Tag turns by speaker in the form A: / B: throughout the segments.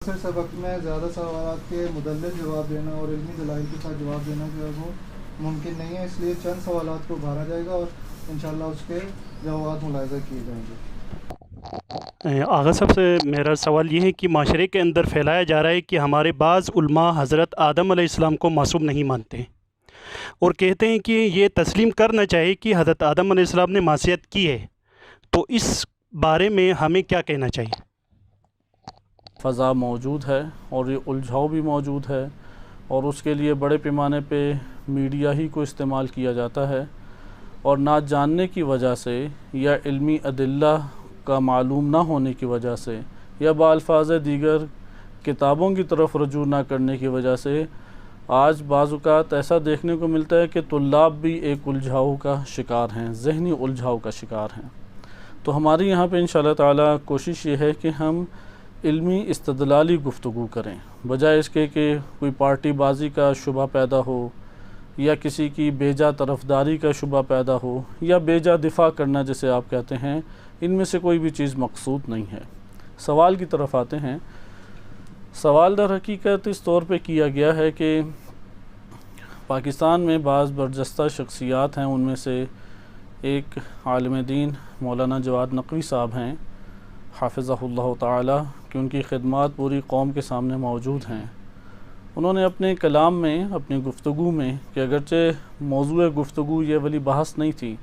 A: سے سبق میں زیادہ سوالات کے مدلل جواب دینا اور علمی دلائل کے ساتھ جواب دینا جو ہے وہ ممکن نہیں ہے، اس لیے چند سوالات کو ابھارا جائے گا اور انشاءاللہ اس کے جوابات ملاحظہ کیے جائیں گے۔
B: آغا صاحب سے میرا سوال یہ ہے کہ معاشرے کے اندر پھیلایا جا رہا ہے کہ ہمارے بعض علماء حضرت آدم علیہ السلام کو معصوم نہیں مانتے اور کہتے ہیں کہ یہ تسلیم کرنا چاہیے کہ حضرت آدم علیہ السلام نے معصیت کی ہے، تو اس بارے میں ہمیں کیا کہنا چاہیے؟
C: فضا موجود ہے اور یہ الجھاؤ بھی موجود ہے، اور اس کے لیے بڑے پیمانے پہ میڈیا ہی کو استعمال کیا جاتا ہے، اور نہ جاننے کی وجہ سے یا علمی ادلہ کا معلوم نہ ہونے کی وجہ سے یا بالفاظ دیگر کتابوں کی طرف رجوع نہ کرنے کی وجہ سے آج بعض اوقات ایسا دیکھنے کو ملتا ہے کہ طلاب بھی ایک الجھاؤ کا شکار ہیں، ذہنی الجھاؤ کا شکار ہیں۔ تو ہماری یہاں پہ انشاءاللہ تعالیٰ کوشش یہ ہے کہ ہم علمی استدلالی گفتگو کریں، بجائے اس کے کہ کوئی پارٹی بازی کا شبہ پیدا ہو یا کسی کی بیجا طرفداری کا شبہ پیدا ہو یا بیجا دفاع کرنا جسے آپ کہتے ہیں، ان میں سے کوئی بھی چیز مقصود نہیں ہے۔ سوال کی طرف آتے ہیں۔ سوال در حقیقت اس طور پہ کیا گیا ہے کہ پاکستان میں بعض برجستہ شخصیات ہیں، ان میں سے ایک عالم دین مولانا جواد نقوی صاحب ہیں حافظہ اللہ تعالی، کہ ان کی خدمات پوری قوم کے سامنے موجود ہیں۔ انہوں نے اپنے کلام میں، اپنی گفتگو میں، کہ اگرچہ موضوع گفتگو یہ والی بحث نہیں تھی،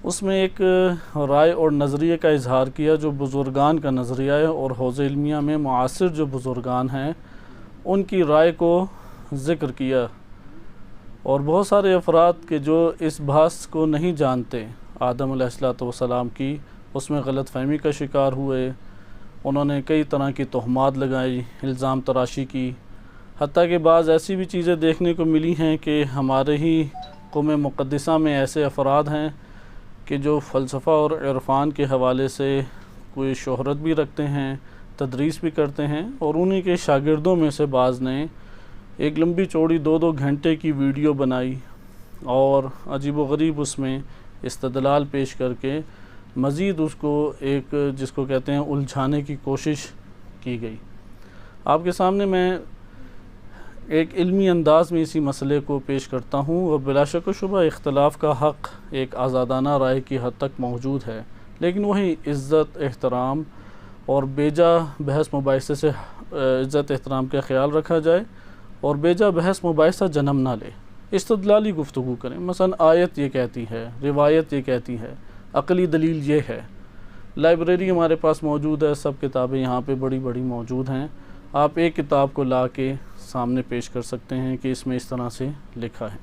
C: اس میں ایک رائے اور نظریے کا اظہار کیا جو بزرگان کا نظریہ ہے، اور حوزہ علمیہ میں معاصر جو بزرگان ہیں ان کی رائے کو ذکر کیا، اور بہت سارے افراد کے جو اس بحث کو نہیں جانتے آدم علیہ السلام کی، اس میں غلط فہمی کا شکار ہوئے۔ انہوں نے کئی طرح کی تہمات لگائی، الزام تراشی کی، حتیٰ کہ بعض ایسی بھی چیزیں دیکھنے کو ملی ہیں کہ ہمارے ہی قوم مقدسہ میں ایسے افراد ہیں کہ جو فلسفہ اور عرفان کے حوالے سے کوئی شہرت بھی رکھتے ہیں، تدریس بھی کرتے ہیں، اور انہی کے شاگردوں میں سے بعض نے ایک لمبی چوڑی 2 گھنٹے کی ویڈیو بنائی اور عجیب و غریب اس میں استدلال پیش کر کے مزید اس کو ایک جس کو کہتے ہیں الجھانے کی کوشش کی گئی۔ آپ کے سامنے میں ایک علمی انداز میں اسی مسئلے کو پیش کرتا ہوں، اور بلا شک و شبہ اختلاف کا حق ایک آزادانہ رائے کی حد تک موجود ہے، لیکن وہی عزت، احترام اور بیجا بحث مباحثے سے عزت احترام کا خیال رکھا جائے، اور بیجا بحث مباحثہ جنم نہ لے، استدلالی گفتگو کریں۔ مثلا آیت یہ کہتی ہے، روایت یہ کہتی ہے، عقلی دلیل یہ ہے۔ لائبریری ہمارے پاس موجود ہے، سب کتابیں یہاں پہ بڑی بڑی موجود ہیں، آپ ایک کتاب کو لا کے سامنے پیش کر سکتے ہیں کہ اس میں اس طرح سے لکھا ہے۔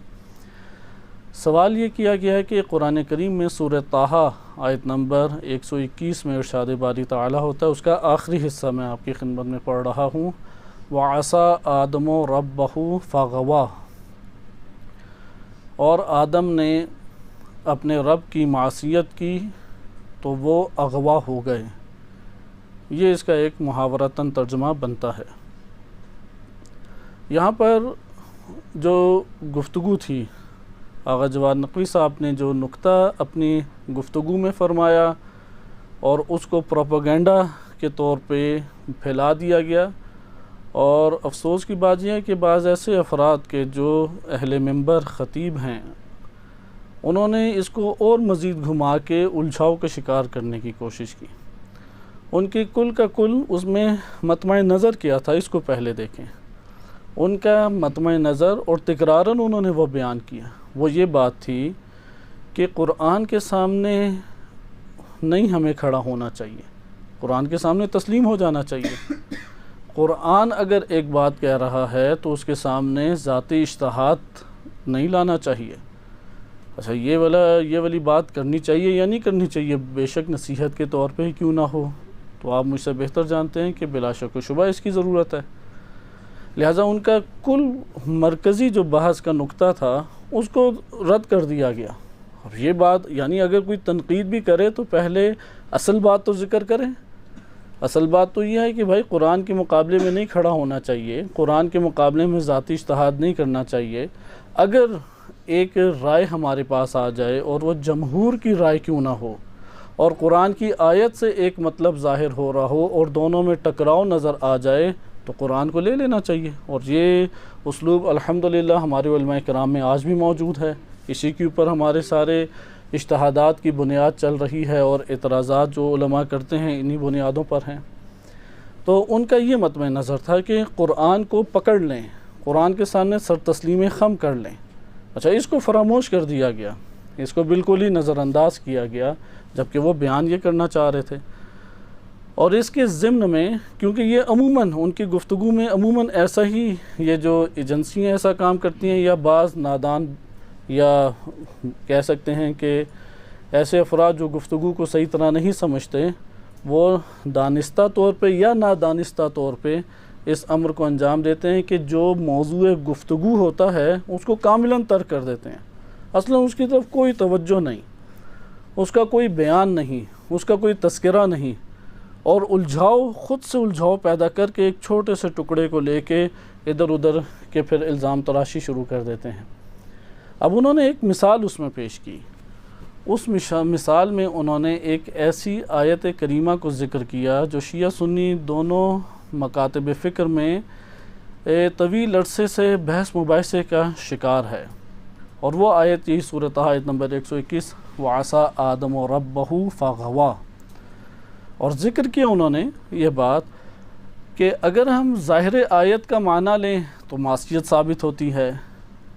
C: سوال یہ کیا گیا ہے کہ قرآن کریم میں سورہ طٰہٰ آیت نمبر 121 میں ارشاد باری تعالیٰ ہوتا ہے، اس کا آخری حصہ میں آپ کی خدمت میں پڑھ رہا ہوں۔ وَعَصَىٰ آدَمُ رَبَّهُ فَغَوَىٰ، اور آدم نے اپنے رب کی معصیت کی تو وہ اغوا ہو گئے۔ یہ اس کا ایک محاورتاً ترجمہ بنتا ہے۔ یہاں پر جو گفتگو تھی، آغا جواد نقوی صاحب نے جو نقطہ اپنی گفتگو میں فرمایا اور اس کو پروپیگنڈا کے طور پہ پھیلا دیا گیا، اور افسوس کی بات یہ ہے کہ بعض ایسے افراد کے جو اہل منبر خطیب ہیں، انہوں نے اس کو اور مزید گھما کے الجھاؤ کا شکار کرنے کی کوشش کی۔ ان کی کل کا کل اس میں مطمع نظر کیا تھا، اس کو پہلے دیکھیں۔ ان کا مطمع نظر اور تکراراً انہوں نے وہ بیان کیا، وہ یہ بات تھی کہ قرآن کے سامنے نہیں ہمیں کھڑا ہونا چاہیے، قرآن کے سامنے تسلیم ہو جانا چاہیے۔ قرآن اگر ایک بات کہہ رہا ہے تو اس کے سامنے ذاتی اجتہاد نہیں لانا چاہیے۔ اچھا یہ والی بات کرنی چاہیے یا نہیں کرنی چاہیے، بے شک نصیحت کے طور پہ ہی کیوں نہ ہو، تو آپ مجھ سے بہتر جانتے ہیں کہ بلا شک و شبہ اس کی ضرورت ہے۔ لہٰذا ان کا کل مرکزی جو بحث کا نقطہ تھا اس کو رد کر دیا گیا۔ اب یہ بات یعنی اگر کوئی تنقید بھی کرے تو پہلے اصل بات تو ذکر کریں۔ اصل بات تو یہ ہے کہ بھائی قرآن کے مقابلے میں نہیں کھڑا ہونا چاہیے، قرآن کے مقابلے میں ذاتی اجتہاد نہیں کرنا چاہیے۔ اگر ایک رائے ہمارے پاس آ جائے اور وہ جمہور کی رائے کیوں نہ ہو، اور قرآن کی آیت سے ایک مطلب ظاہر ہو رہا ہو اور دونوں میں ٹکراؤ نظر آ جائے تو قرآن کو لے لینا چاہیے. اور یہ اسلوب الحمدللہ ہمارے علماء کرام میں آج بھی موجود ہے. اسی کے اوپر ہمارے سارے اجتہادات کی بنیاد چل رہی ہے اور اعتراضات جو علماء کرتے ہیں انہی بنیادوں پر ہیں. تو ان کا یہ مطمع نظر تھا کہ قرآن کو پکڑ لیں، قرآن کے سامنے سر تسلیم خم کر لیں. اچھا، اس کو فراموش کر دیا گیا، اس کو بالکل ہی نظر انداز کیا گیا، جبکہ وہ بیان یہ کرنا چاہ رہے تھے. اور اس کے ضمن میں کیونکہ یہ عموماً ان کی گفتگو میں عموماً ایسا ہی یہ جو ایجنسیاں ایسا کام کرتی ہیں یا بعض نادان یا کہہ سکتے ہیں کہ ایسے افراد جو گفتگو کو صحیح طرح نہیں سمجھتے، وہ دانستہ طور پہ یا نادانستہ طور پہ اس امر کو انجام دیتے ہیں کہ جو موضوع گفتگو ہوتا ہے اس کو کاملاً ترک کر دیتے ہیں. اصلاً اس کی طرف کوئی توجہ نہیں، اس کا کوئی بیان نہیں، اس کا کوئی تذکرہ نہیں، اور خود سے الجھاؤ پیدا کر کے ایک چھوٹے سے ٹکڑے کو لے کے ادھر ادھر کے پھر الزام تراشی شروع کر دیتے ہیں. اب انہوں نے ایک مثال اس میں پیش کی. اس مثال میں انہوں نے ایک ایسی آیت کریمہ کو ذکر کیا جو شیعہ سنی دونوں مکاتب فکر میں طویل عرصے سے بحث مباحثے کا شکار ہے، اور وہ آیت یہی سورۃ آیت نمبر 121 وَعَصَىٰ آدَمُ رَبَّهُ فَغَوَىٰ. اور ذکر کیا انہوں نے یہ بات کہ اگر ہم ظاہر آیت کا معنی لیں تو معصیت ثابت ہوتی ہے،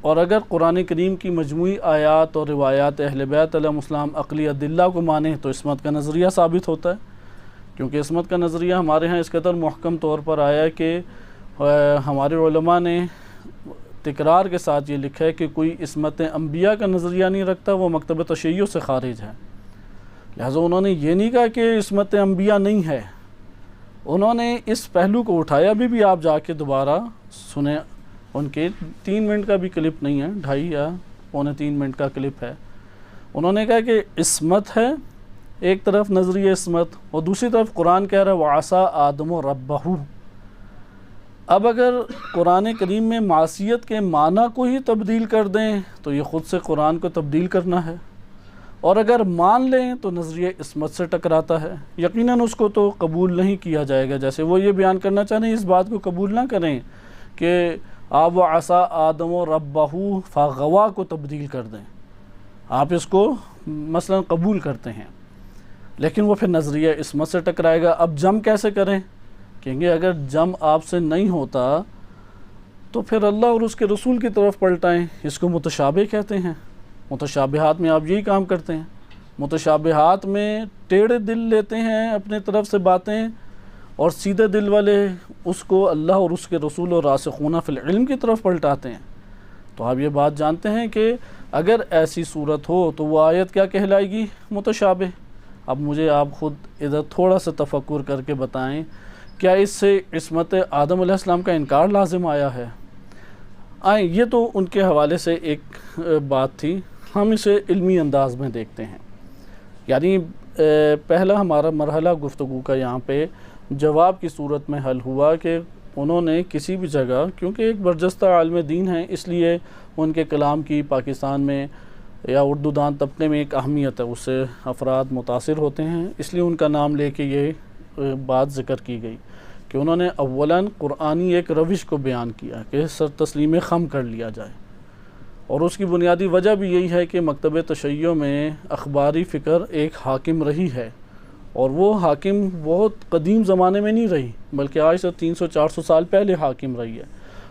C: اور اگر قرآن کریم کی مجموعی آیات اور روایات اہل بیت علیہم السلام عقلی ادلہ کو مانیں تو عصمت کا نظریہ ثابت ہوتا ہے. کیونکہ عصمت کا نظریہ ہمارے ہاں اس قدر محکم طور پر آیا ہے کہ ہمارے علماء نے تکرار کے ساتھ یہ لکھا ہے کہ کوئی عصمت انبیاء کا نظریہ نہیں رکھتا وہ مکتب تشیع سے خارج ہے. لہٰذا انہوں نے یہ نہیں کہا کہ عصمت انبیاء نہیں ہے، انہوں نے اس پہلو کو اٹھایا. بھی آپ جا کے دوبارہ سنیں، ان کے 3 منٹ کا بھی کلپ نہیں ہے، 2.5 یا 2.25 منٹ کا کلپ ہے. انہوں نے کہا کہ عصمت ہے ایک طرف نظریہ عصمت، اور دوسری طرف قرآن کہہ رہا ہے وَعَصَىٰ آدَمُ رَبَّهُ. اب اگر قرآن کریم میں معصیت کے معنی کو ہی تبدیل کر دیں تو یہ خود سے قرآن کو تبدیل کرنا ہے، اور اگر مان لیں تو نظریہ عصمت سے ٹکراتا ہے. یقیناً اس کو تو قبول نہیں کیا جائے گا. جیسے وہ یہ بیان کرنا چاہ رہے ہیں، اس بات کو قبول نہ کریں کہ آپ وَعَصَىٰ آدَمُ رَبَّهُ فَغَوَىٰ کو تبدیل کر دیں. آپ اس کو مثلا قبول کرتے ہیں لیکن وہ پھر نظریہ عصمت سے ٹکرائے گا. اب جم کیسے کریں؟ کہیں گے اگر جم آپ سے نہیں ہوتا تو پھر اللہ اور اس کے رسول کی طرف پلٹائیں. اس کو متشابہ کہتے ہیں. متشابہات میں آپ یہی کام کرتے ہیں. متشابہات میں ٹیڑھے دل لیتے ہیں اپنے طرف سے باتیں، اور سیدھے دل والے اس کو اللہ اور اس کے رسول اور راسخون فی العلم کی طرف پلٹاتے ہیں. تو آپ یہ بات جانتے ہیں کہ اگر ایسی صورت ہو تو وہ آیت کیا کہلائے گی؟ متشابہ. اب مجھے آپ خود ادھر تھوڑا سا تفکر کر کے بتائیں، کیا اس سے عصمت آدم علیہ السلام کا انکار لازم آیا ہے؟ آئیں، یہ تو ان کے حوالے سے ایک بات تھی، ہم اسے علمی انداز میں دیکھتے ہیں. یعنی پہلا ہمارا مرحلہ گفتگو کا یہاں پہ جواب کی صورت میں حل ہوا کہ انہوں نے کسی بھی جگہ، کیونکہ ایک برجستہ عالم دین ہیں اس لیے ان کے کلام کی پاکستان میں یا اردو دان طبقے میں ایک اہمیت ہے، اس سے افراد متاثر ہوتے ہیں، اس لیے ان کا نام لے کے یہ بات ذکر کی گئی کہ انہوں نے اولاً قرآنی ایک روش کو بیان کیا کہ سر تسلیم خم کر لیا جائے. اور اس کی بنیادی وجہ بھی یہی ہے کہ مکتب تشیع میں اخباری فکر ایک حاکم رہی ہے، اور وہ حاکم بہت قدیم زمانے میں نہیں رہی بلکہ آج سے 300-400 سال پہلے حاکم رہی ہے،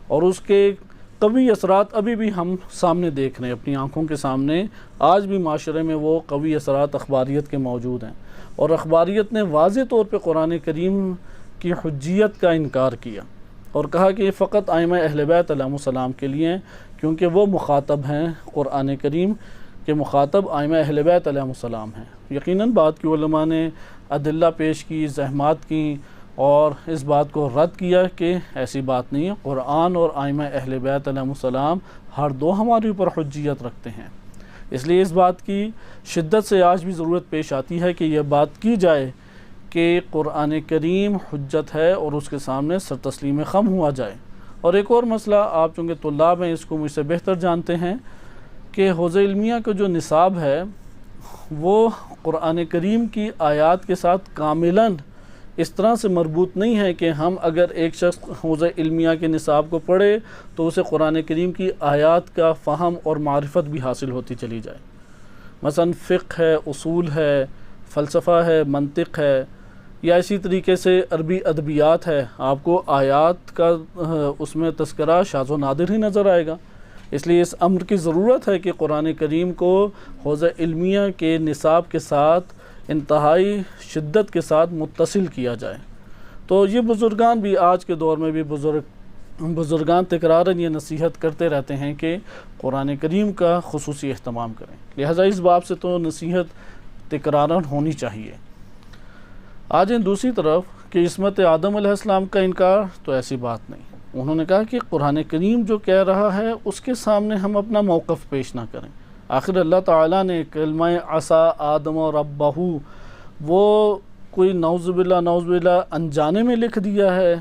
C: اور اس کے قوی اثرات ابھی بھی ہم سامنے دیکھ رہے ہیں اپنی آنکھوں کے سامنے. آج بھی معاشرے میں وہ قوی اثرات اخباریت کے موجود ہیں، اور اخباریت نے واضح طور پہ قرآن کریم کی حجیت کا انکار کیا اور کہا کہ یہ فقط ائمہ اہل بیت علیہم السلام کے لیے ہیں، کیونکہ وہ مخاطب ہیں قرآن کریم کے مخاطب ائمہ اہل بیت علیہم السلام ہیں. یقیناً بعد کی علماء نے ادلہ پیش کی، زحمات کی، اور اس بات کو رد کیا کہ ایسی بات نہیں ہے. قرآن اور ائمہ اہل بیت علیہم السلام ہر دو ہمارے اوپر حجیت رکھتے ہیں. اس لیے اس بات کی شدت سے آج بھی ضرورت پیش آتی ہے کہ یہ بات کی جائے کہ قرآن کریم حجت ہے اور اس کے سامنے سر تسلیم خم ہوا جائے. اور ایک اور مسئلہ، آپ چونکہ طلاب ہیں اس کو مجھ سے بہتر جانتے ہیں کہ حوزہ علمیہ کا جو نصاب ہے وہ قرآن کریم کی آیات کے ساتھ کاملاً اس طرح سے مربوط نہیں ہے کہ ہم اگر ایک شخص حوزہ علمیہ کے نصاب کو پڑھے تو اسے قرآن کریم کی آیات کا فہم اور معرفت بھی حاصل ہوتی چلی جائے۔ مثلا فقہ ہے، اصول ہے، فلسفہ ہے، منطق ہے، یا اسی طریقے سے عربی ادبیات ہے، آپ کو آیات کا اس میں تذکرہ شاذ و نادر ہی نظر آئے گا۔ اس لیے اس امر کی ضرورت ہے کہ قرآن کریم کو حوزہ علمیہ کے نصاب کے ساتھ انتہائی شدت کے ساتھ متصل کیا جائے۔ تو یہ بزرگان بھی آج کے دور میں بھی بزرگان تکراراً یہ نصیحت کرتے رہتے ہیں کہ قرآن کریم کا خصوصی اہتمام کریں، لہٰذا اس باب سے تو نصیحت تکراراً ہونی چاہیے۔ آج دوسری طرف کہ عصمت آدم علیہ السلام کا انکار، تو ایسی بات نہیں۔ انہوں نے کہا کہ قرآن کریم جو کہہ رہا ہے اس کے سامنے ہم اپنا موقف پیش نہ کریں۔ آخر اللہ تعالیٰ نے کلمہ عصا آدم و ربہ وہ کوئی نعوذ باللہ انجانے میں لکھ دیا ہے،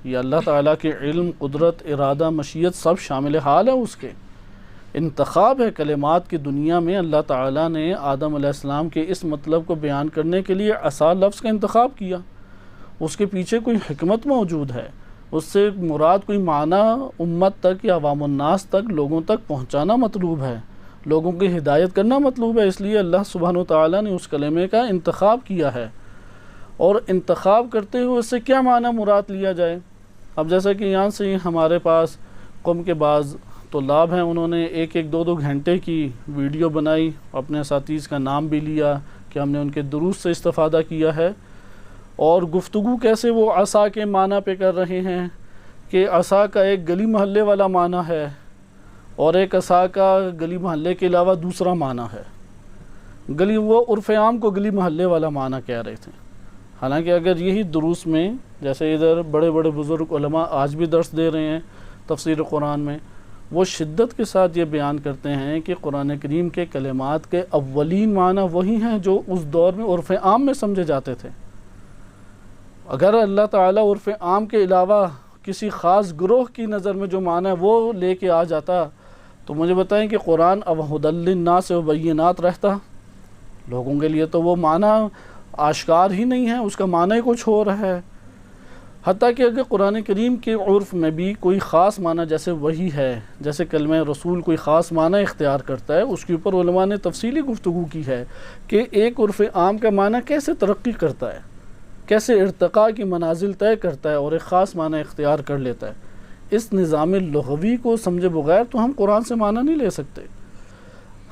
C: یا اللہ تعالیٰ کے علم، قدرت، ارادہ، مشیت سب شامل حال ہے، اس کے انتخاب ہے کلمات کی دنیا میں۔ اللہ تعالیٰ نے آدم علیہ السلام کے اس مطلب کو بیان کرنے کے لیے عصا لفظ کا انتخاب کیا، اس کے پیچھے کوئی حکمت موجود ہے، اس سے مراد کوئی معنی امت تک یا عوام الناس تک، لوگوں تک پہنچانا مطلوب ہے، لوگوں کی ہدایت کرنا مطلوب ہے۔ اس لیے اللہ سبحانہ و تعالیٰ نے اس کلمے کا انتخاب کیا ہے، اور انتخاب کرتے ہوئے اس سے کیا معنی مراد لیا جائے۔ اب جیسا کہ یہاں سے ہمارے پاس قوم کے بعض طلاب ہیں، انہوں نے ایک دو گھنٹے کی ویڈیو بنائی، اپنے اساتذہ کا نام بھی لیا کہ ہم نے ان کے دروس سے استفادہ کیا ہے، اور گفتگو کیسے وہ عصا کے معنی پہ کر رہے ہیں کہ عصا کا ایک گلی محلے والا معنی ہے، اور ایک عصا کا گلی محلے کے علاوہ دوسرا معنی ہے۔ وہ عرف عام کو گلی محلے والا معنی کہہ رہے تھے، حالانکہ اگر یہی دروس میں، جیسے ادھر بڑے بڑے بزرگ علماء آج بھی درس دے رہے ہیں تفسیر قرآن میں، وہ شدت کے ساتھ یہ بیان کرتے ہیں کہ قرآن کریم کے کلمات کے اولین معنی وہی ہیں جو اس دور میں عرف عام میں سمجھے جاتے تھے۔ اگر اللہ تعالیٰ عرف عام کے علاوہ کسی خاص گروہ کی نظر میں جو معنی ہے وہ لے کے آ جاتا، تو مجھے بتائیں کہ قرآن اب ھدی للناس و بینات رہتا؟ لوگوں کے لیے تو وہ معنی آشکار ہی نہیں ہے، اس کا معنی ہی کچھ ہو رہا ہے۔ حتیٰ کہ اگر قرآن کریم کے عرف میں بھی کوئی خاص معنی جیسے وہی ہے، جیسے کلمہ رسول کوئی خاص معنی اختیار کرتا ہے، اس کے اوپر علماء نے تفصیلی گفتگو کی ہے کہ ایک عرف عام کا معنی کیسے ترقی کرتا ہے، کیسے ارتقاء کی منازل طے کرتا ہے اور ایک خاص معنی اختیار کر لیتا ہے۔ اس نظام لغوی کو سمجھے بغیر تو ہم قرآن سے معنی نہیں لے سکتے۔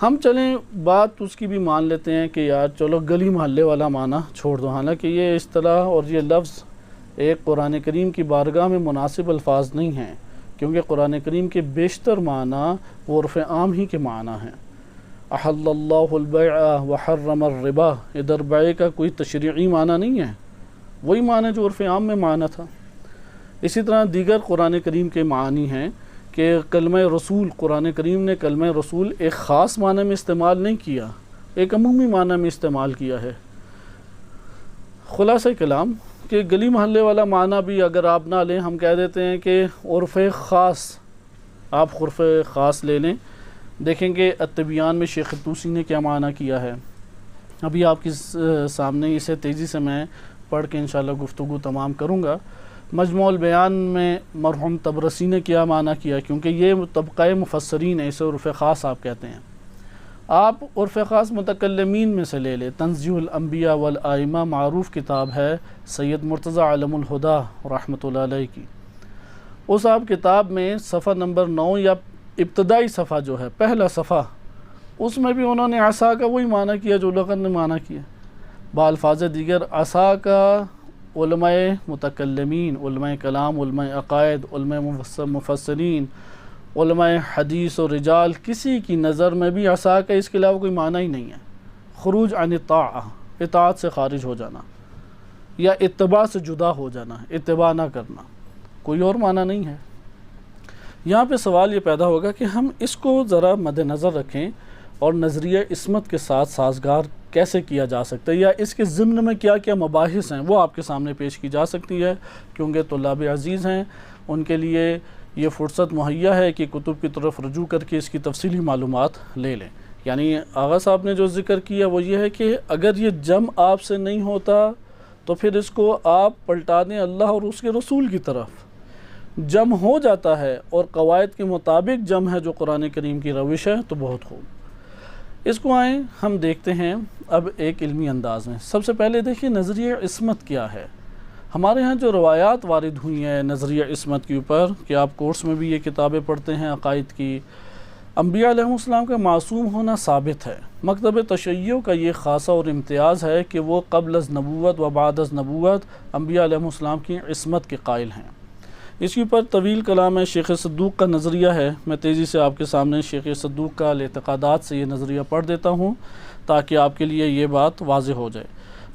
C: ہم چلیں بات اس کی بھی مان لیتے ہیں کہ یار چلو گلی محلے والا معنی چھوڑ دو، حالانکہ یہ اصطلاح اور یہ لفظ ایک قرآن کریم کی بارگاہ میں مناسب الفاظ نہیں ہیں، کیونکہ قرآن کریم کے بیشتر معنی وہ عرف عام ہی کے معنی ہیں۔ احل اللہ البیع وحرم الربا، ادھر بیع کا کوئی تشریعی معنی نہیں ہے، وہی معنی جو عرف عام میں معنی تھا۔ اسی طرح دیگر قرآن کریم کے معانی ہیں کہ کلمہ رسول، قرآن کریم نے کلمہ رسول ایک خاص معنی میں استعمال نہیں کیا، ایک عمومی معنی میں استعمال کیا ہے۔ خلاصہ کلام کہ گلی محلے والا معنی بھی اگر آپ نہ لیں، ہم کہہ دیتے ہیں کہ عرف خاص، آپ عرف خاص لے لیں۔ دیکھیں کہ التبیان میں شیخ طوسی نے کیا معنی کیا ہے، ابھی آپ کے سامنے اسے تیزی سے میں پڑھ کے انشاءاللہ گفتگو تمام کروں گا۔ مجموع البیان میں مرحوم طبرسی نے کیا معنی کیا، کیونکہ یہ طبقہ مفسرین ہے، اسے عرف خاص آپ کہتے ہیں۔ آپ عرف خاص متکلمین میں سے لے لیں، تنزیہ الانبیاء والائمہ معروف کتاب ہے سید مرتضی علم الہدا رحمۃ اللہ علیہ کی۔ اس آپ کتاب میں صفحہ نمبر 9 یا ابتدائی صفحہ جو ہے، پہلا صفحہ، اس میں بھی انہوں نے عصا کا وہی معنی کیا جو لغت نے معنی کیا۔ بالفاظ دیگر عصا کا علماء متکلمین، علماء کلام، علماء عقائد، علماء مفسرین، علماء حدیث و رجال، کسی کی نظر میں بھی عصا کا اس کے علاوہ کوئی معنی ہی نہیں ہے۔ خروج عن الطاعہ، اطاعت سے خارج ہو جانا یا اتباع سے جدا ہو جانا، اتباع نہ کرنا، کوئی اور معنی نہیں ہے۔ یہاں پہ سوال یہ پیدا ہوگا کہ ہم اس کو ذرا مد نظر رکھیں اور نظریہ عصمت کے ساتھ سازگار کیسے کیا جا سکتا ہے، یا اس کے ضمن میں کیا کیا مباحث ہیں وہ آپ کے سامنے پیش کی جا سکتی ہے، کیونکہ طلاب عزیز ہیں، ان کے لیے یہ فرصت مہیا ہے کہ کتب کی طرف رجوع کر کے اس کی تفصیلی معلومات لے لیں۔ یعنی آغا صاحب نے جو ذکر کیا وہ یہ ہے کہ اگر یہ جم آپ سے نہیں ہوتا تو پھر اس کو آپ پلٹا دیں اللہ اور اس کے رسول کی طرف. جم ہو جاتا ہے اور قواعد کے مطابق جم ہے جو قرآن کریم کی روش ہے تو بہت خوب. اس کو آئیں ہم دیکھتے ہیں اب ایک علمی انداز میں. سب سے پہلے دیکھیں نظریہ عصمت کیا ہے. ہمارے ہاں جو روایات وارد ہوئی ہیں نظریہ عصمت کے اوپر کہ آپ کورس میں بھی یہ کتابیں پڑھتے ہیں عقائد کی، انبیاء علیہ السلام کا معصوم ہونا ثابت ہے. مکتب تشیع کا یہ خاصہ اور امتیاز ہے کہ وہ قبل از نبوت و بعد از نبوت انبیاء علیہ السلام کی عصمت کے قائل ہیں. اس کے اوپر طویل کلام ہے. شیخ صدوق کا نظریہ ہے. میں تیزی سے آپ کے سامنے شیخ صدوق کا الاعتقادات سے یہ نظریہ پڑھ دیتا ہوں تاکہ آپ کے لیے یہ بات واضح ہو جائے.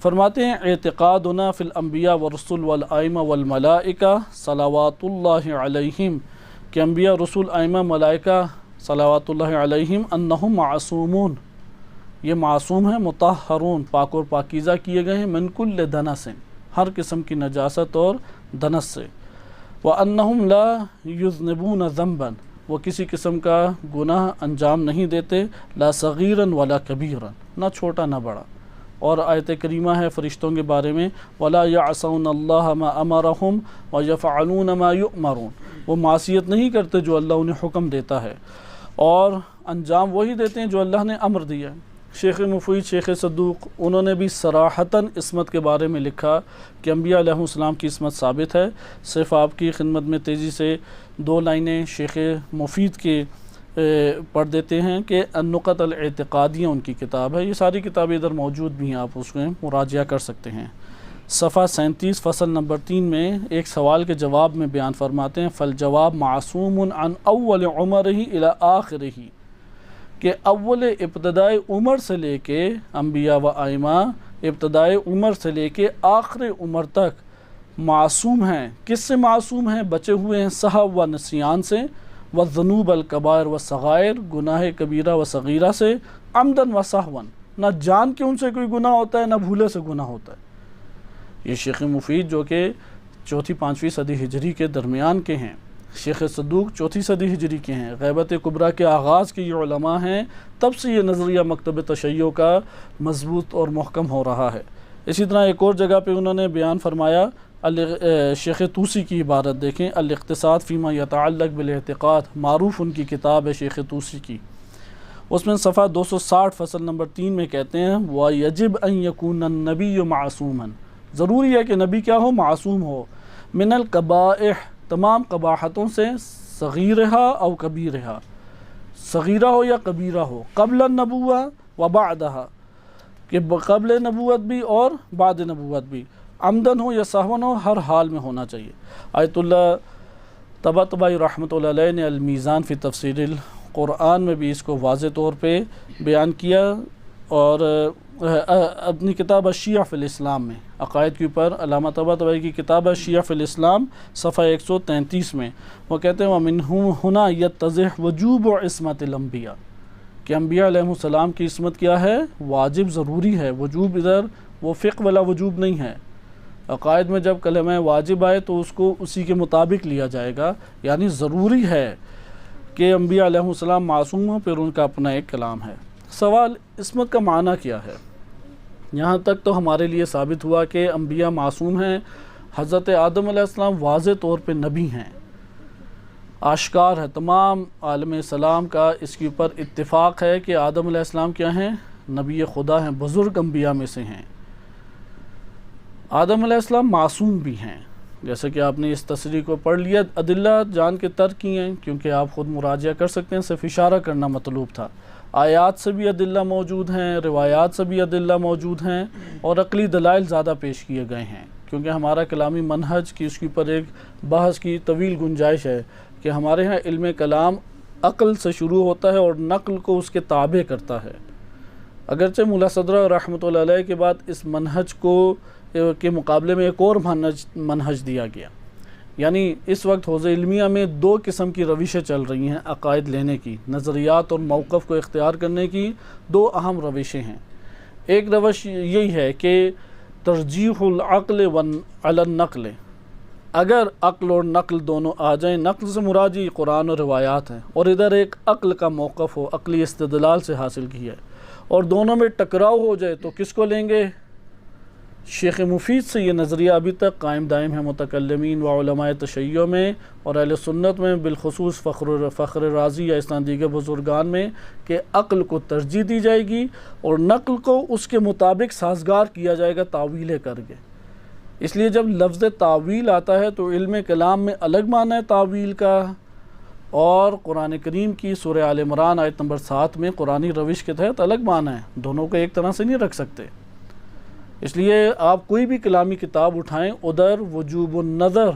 C: فرماتے ہیں اعتقادنا فی الانبیاء والرسل والائمہ والملائکہ صلوات اللہ علیہم، کہ انبیاء رسول ائمہ ملائکہ صلوات اللہ علیہم انہم معصومون، یہ معصوم ہیں، مطہرون، پاک اور پاکیزہ کیے گئے ہیں، من کل دنس، ہر قسم کی نجاست اور دنس سے، وَأَنَّهُمْ لَا يُذْنِبُونَ ذَنْبًا، وہ کسی قسم کا گناہ انجام نہیں دیتے، لا صغیراً ولا کبیراً، نہ چھوٹا نہ بڑا. اور آیت کریمہ ہے فرشتوں کے بارے میں وَلَا يَعْصَوْنَ اللَّهَ مَا أَمَرَهُمْ وَيَفْعَلُونَ مَا يُؤْمَرُونَ، وہ معصیت نہیں کرتے جو اللہ انہیں حکم دیتا ہے اور انجام وہی دیتے ہیں جو اللہ نے امر دیا. شیخ مفید شیخ صدوق انہوں نے بھی صراحتاً عصمت کے بارے میں لکھا کہ انبیاء علیہ السلام کی عصمت ثابت ہے. صرف آپ کی خدمت میں تیزی سے 2 لائنیں شیخ مفید کے پڑھ دیتے ہیں کہ النقط الاعتقادیہ ان کی کتاب ہے. یہ ساری کتابیں ادھر موجود بھی ہیں، آپ اس میں مراجعہ کر سکتے ہیں. صفحہ 37 فصل نمبر 3 میں ایک سوال کے جواب میں بیان فرماتے ہیں فالجواب معصوم عن اول عمرہ الی آخرہ، کہ اول ابتدائی عمر سے لے کے انبیاء و ائمہ ابتدائی عمر سے لے کے آخر عمر تک معصوم ہیں. کس سے معصوم ہیں؟ بچے ہوئے ہیں سہو و نسیان سے، والذنوب الکبائر و صغائر، گناہ کبیرہ و صغیرہ سے، عمدن و سہون، نہ جان کے ان سے کوئی گناہ ہوتا ہے نہ بھولے سے گناہ ہوتا ہے. یہ شیخ مفید جو کہ 4ویں-5ویں صدی ہجری کے درمیان کے ہیں، شیخ صدوق 4 صدی ہجری کے ہیں، غیبت کبریٰ کے آغاز کے یہ علماء ہیں، تب سے یہ نظریہ مکتب تشیع کا مضبوط اور محکم ہو رہا ہے. اسی طرح ایک اور جگہ پہ انہوں نے بیان فرمایا، شیخ طوسی کی عبارت دیکھیں، الاقتصاد فیما یتعلق بالاعتقاد، معروف ان کی کتاب ہے شیخ طوسی کی. اس میں صفحہ 260 فصل نمبر 3 میں کہتے ہیں وَيَجِبْ أَن يَكُونَ النَّبِيُّ مَعْصُومًا، ضروری ہے کہ نبی کیا ہو؟ معصوم ہو. من القبائح، تمام قباحتوں سے، صغیرہا او کبیرہا، صغیرہ ہو یا کبیرہ ہو، قبل النبوہ و بعدہا، کہ قبل نبوت بھی اور بعد نبوت بھی، عمدن ہو یا سہون ہو، ہر حال میں ہونا چاہیے. آیت اللہ طباطبائی رحمۃ اللہ علیہ نے المیزان فی تفسیر القرآن میں بھی اس کو واضح طور پہ بیان کیا، اور اپنی کتاب الشیعہ فی الاسلام میں عقائد کے اوپر علامہ طباطبائی کی کتاب الشیعہ فی الاسلام صفحہ 133 میں وہ کہتے ہیں وَمِنْهُ هُنَا يَتَّضِحُ وُجُوبُ عِصْمَةِ الْأَنْبِيَاء، کہ انبیاء علیہ السلام کی عصمت کیا ہے؟ واجب، ضروری ہے. وجوب ادھر وہ فقہ والا وجوب نہیں ہے. عقائد میں جب کلمہ واجب آئے تو اس کو اسی کے مطابق لیا جائے گا، یعنی ضروری ہے کہ انبیاء علیہ السلام معصوم ہوں، پھر ان کا اپنا ایک کلام ہے. سوال عصمت کا معنی کیا ہے؟ یہاں تک تو ہمارے لیے ثابت ہوا کہ انبیاء معصوم ہیں. حضرت آدم علیہ السلام واضح طور پہ نبی ہیں، آشکار ہے، تمام عالم اسلام کا اس کے اوپر اتفاق ہے کہ آدم علیہ السلام کیا ہیں؟ نبی خدا ہیں، بزرگ انبیاء میں سے ہیں. آدم علیہ السلام معصوم بھی ہیں، جیسے کہ آپ نے اس تصریح کو پڑھ لیا. ادلہ جان کے ترک کی ہیں کیونکہ آپ خود مراجعہ کر سکتے ہیں، صرف اشارہ کرنا مطلوب تھا. آیات سے بھی ادلہ موجود ہیں، روایات سے بھی ادلہ موجود ہیں، اور عقلی دلائل زیادہ پیش کیے گئے ہیں، کیونکہ ہمارا کلامی منہج کی اس کے اوپر ایک بحث کی طویل گنجائش ہے کہ ہمارے ہاں علم کلام عقل سے شروع ہوتا ہے اور نقل کو اس کے تابع کرتا ہے. اگرچہ مولا صدرہ رحمۃ اللہ علیہ کے بعد اس منہج کو کے مقابلے میں ایک اور منہج دیا گیا، یعنی اس وقت حوزہ علمیہ میں 2 قسم کی روشیں چل رہی ہیں عقائد لینے کی، نظریات اور موقف کو اختیار کرنے کی 2 اہم روشیں ہیں. ایک روش یہی ہے کہ ترجیح العقل علی النقل، اگر عقل اور نقل دونوں آ جائیں، نقل سے مراد یہ قرآن اور روایات ہیں، اور ادھر ایک عقل کا موقف ہو، عقلی استدلال سے حاصل کی ہے، اور دونوں میں ٹکراؤ ہو جائے تو کس کو لیں گے؟ شیخ مفید سے یہ نظریہ ابھی تک قائم دائم ہے متکلمین و علماء تشیع میں اور اہل سنت میں، بالخصوص فخر رازی یا اس طرح دیگر بزرگان میں، کہ عقل کو ترجیح دی جائے گی اور نقل کو اس کے مطابق سازگار کیا جائے گا تعویلیں کر کے۔ اس لیے جب لفظ تعویل آتا ہے تو علم کلام میں الگ معنی ہے تعویل کا، اور قرآن کریم کی سورہ آل عمران آیت نمبر 7 میں قرآنی روش کے تحت الگ معنی ہے، دونوں کو ایک طرح سے نہیں رکھ سکتے۔ اس لیے آپ کوئی بھی کلامی کتاب اٹھائیں، ادھر وجوب النظر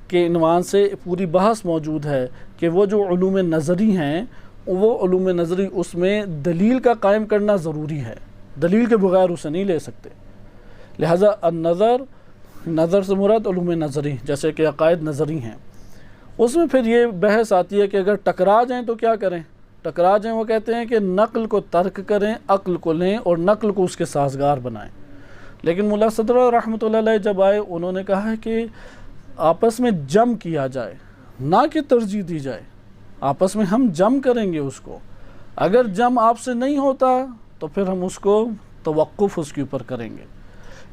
C: کے عنوان سے پوری بحث موجود ہے کہ وہ جو علوم نظری ہیں، وہ علوم نظری اس میں دلیل کا قائم کرنا ضروری ہے، دلیل کے بغیر اسے نہیں لے سکتے۔ لہذا نظر سے مراد علوم نظری جیسے کہ عقائد نظری ہیں، اس میں پھر یہ بحث آتی ہے کہ اگر ٹکرا جائیں تو کیا کریں؟ ٹکرا جائیں، وہ کہتے ہیں کہ نقل کو ترک کریں، عقل کو لیں اور نقل کو اس کے سازگار بنائیں۔ لیکن ملا صدر رحمۃ اللہ علیہ جب آئے، انہوں نے کہا ہے کہ آپس میں جم کیا جائے، نہ کہ ترجیح دی جائے، آپس میں ہم جم کریں گے اس کو، اگر جم آپ سے نہیں ہوتا تو پھر ہم اس کو توقف اس کے اوپر کریں گے۔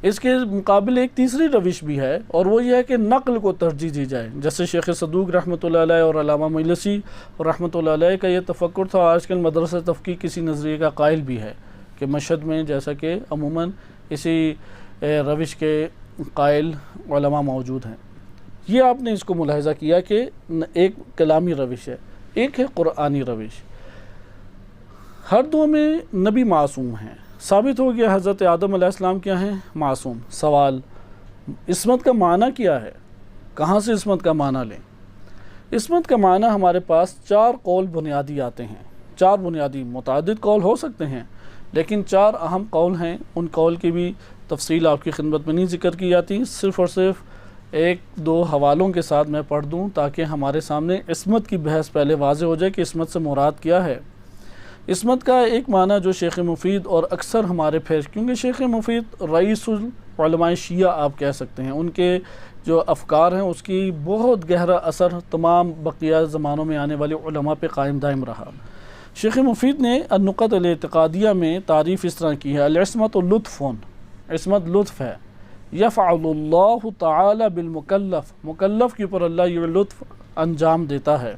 C: اس کے مقابل ایک تیسری روش بھی ہے، اور وہ یہ ہے کہ نقل کو ترجیح دی جائے، جیسے شیخ صدوق رحمۃ اللہ علیہ اور علامہ مجلسی رحمۃ اللہ علیہ کا یہ تفکر تھا۔ آج کل مدرسہ تفقیہ کسی نظریے کا قائل بھی ہے کہ مشہد میں جیسا کہ عموماً اسی روش کے قائل علماء موجود ہیں۔ یہ آپ نے اس کو ملاحظہ کیا کہ ایک کلامی روش ہے، ایک ہے قرآنی روش۔ ہر دو میں نبی معصوم ہیں، ثابت ہو گیا حضرت آدم علیہ السلام کیا ہیں؟ معصوم۔ سوال، عصمت کا معنی کیا ہے؟ کہاں سے عصمت کا معنی لیں؟ عصمت کا معنی ہمارے پاس 4 قول بنیادی آتے ہیں، 4 بنیادی، متعدد قول ہو سکتے ہیں لیکن 4 اہم قول ہیں۔ ان قول کی بھی تفصیل آپ کی خدمت میں نہیں ذکر کی جاتی، صرف اور صرف 1-2 حوالوں کے ساتھ میں پڑھ دوں تاکہ ہمارے سامنے عصمت کی بحث پہلے واضح ہو جائے کہ عصمت سے مراد کیا ہے۔ عصمت کا ایک معنی جو شیخ مفید اور اکثر ہمارے کیونکہ شیخ مفید رئیس العلماء شیعہ آپ کہہ سکتے ہیں، ان کے جو افکار ہیں اس کی بہت گہرا اثر تمام بقیہ زمانوں میں آنے والے علماء پہ قائم دائم رہا۔ شیخ مفید نے النقط الاعتقادیہ میں تعریف اس طرح کی ہے: العصمت لطف، عصمت لطف ہے، یفعل اللہ تعالی بالمکلف، مکلف کے اوپر اللہ یہ لطف انجام دیتا ہے،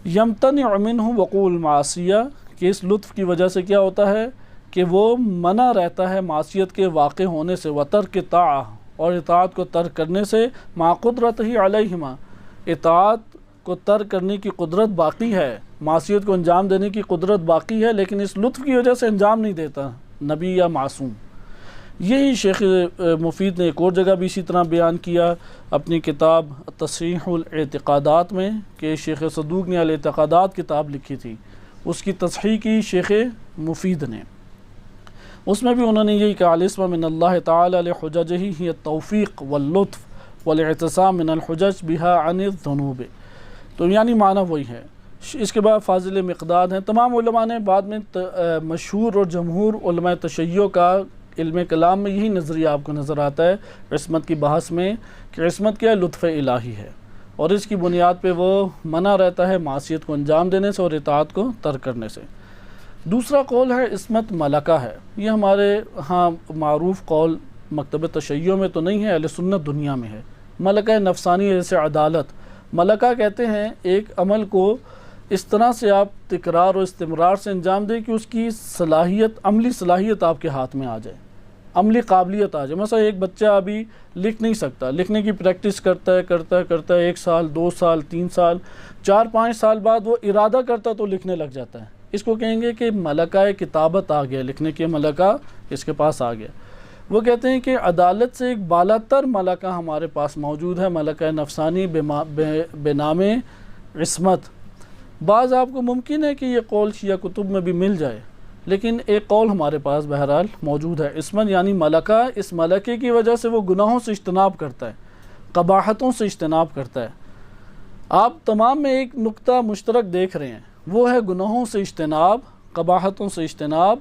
C: یمتنع منہ وقوع المعصیہ، کہ اس لطف کی وجہ سے کیا ہوتا ہے کہ وہ منع رہتا ہے معصیت کے واقع ہونے سے، وترک طاعہ، اور اطاعت کو ترک کرنے سے، مع قدرتہ علیہما، اطاعت کو ترک کرنے کی قدرت باقی ہے، معصیت کو انجام دینے کی قدرت باقی ہے، لیکن اس لطف کی وجہ سے انجام نہیں دیتا نبی یا معصوم۔ یہی شیخ مفید نے ایک اور جگہ بھی اسی طرح بیان کیا اپنی کتاب تصحیح الاعتقادات میں، کہ شیخ صدوق نے الاعتقادات کتاب لکھی تھی، اس کی تصحیح کی شیخ مفید نے۔ اس میں بھی انہوں نے یہی کہا: العصمۃ من اللہ تعالی لحججہ ہی التوفیق واللطف والاعتصام من الحجج بها عن الذنوب۔ تو یعنی معنی وہی ہے۔ اس کے بعد فاضل مقداد ہیں۔ تمام علماء نے بعد میں مشہور اور جمہور علماء تشیع کا علم کلام میں یہی نظریہ آپ کو نظر آتا ہے عصمت کی بحث میں، کہ عصمت کیا ہے؟ لطف الہی ہے، اور اس کی بنیاد پہ وہ منع رہتا ہے معصیت کو انجام دینے سے اور اطاعت کو ترک کرنے سے۔ دوسرا قول ہے عصمت ملکہ ہے۔ یہ ہمارے ہاں معروف قول مکتب تشیع میں تو نہیں ہے، اہل سنت دنیا میں ہے۔ ملکہ نفسانی جیسے عدالت، ملکہ کہتے ہیں ایک عمل کو اس طرح سے آپ تکرار و استمرار سے انجام دیں کہ اس کی صلاحیت، عملی صلاحیت آپ کے ہاتھ میں آ جائے، عملی قابلیت آ جائے۔ مثلا ایک بچہ ابھی لکھ نہیں سکتا، لکھنے کی پریکٹس کرتا ہے 1 سال 2 سال 3 سال 4-5 سال بعد وہ ارادہ کرتا تو لکھنے لگ جاتا ہے۔ اس کو کہیں گے کہ ملکہ کتابت آ گیا، لکھنے کے ملکہ اس کے پاس آ گیا۔ وہ کہتے ہیں کہ عدالت سے ایک بالا تر ملکہ ہمارے پاس موجود ہے، ملکہ نفسانی بنام عصمت۔ بعض آپ کو ممکن ہے کہ یہ قول شیعہ کتب میں بھی مل جائے، لیکن ایک قول ہمارے پاس بہرحال موجود ہے۔ عصمت یعنی ملکہ، اس ملکے کی وجہ سے وہ گناہوں سے اجتناب کرتا ہے، قباحتوں سے اجتناب کرتا ہے۔ آپ تمام میں ایک نقطہ مشترک دیکھ رہے ہیں، وہ ہے گناہوں سے اجتناب، قباحتوں سے اجتناب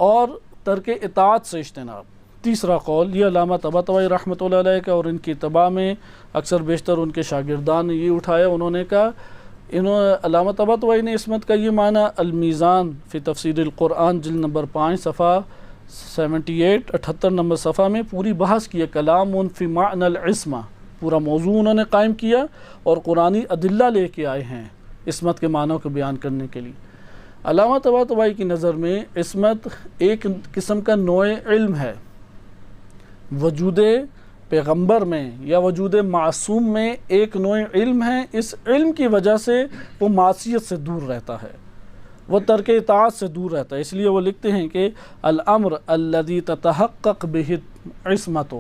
C: اور ترک اطاعت سے اجتناب۔ تیسرا قول یہ علامہ طباطبائی رحمۃ اللہ علیہ کا اور ان کی اتباع میں اکثر بیشتر ان کے شاگردان نے یہ اٹھایا. انہوں نے کہا علامہ طباطبائی نے عصمت کا یہ معنی المیزان فی تفسیر القرآن جلد نمبر 5 صفحہ 78 نمبر صفحہ میں پوری بحث کی ہے. کلام فی معنی العصمہ پورا موضوع انہوں نے قائم کیا اور قرآنی ادلہ لے کے آئے ہیں عصمت کے معنوں کو بیان کرنے کے لیے. علامہ طباطبائی کی نظر میں عصمت ایک قسم کا نوع علم ہے. وجود پیغمبر میں یا وجود معصوم میں ایک نوع علم ہے. اس علم کی وجہ سے وہ معصیت سے دور رہتا ہے، وہ ترک اطاعت سے دور رہتا ہے. اس لیے وہ لکھتے ہیں کہ الامر الذی تتحقق بہ عصمت،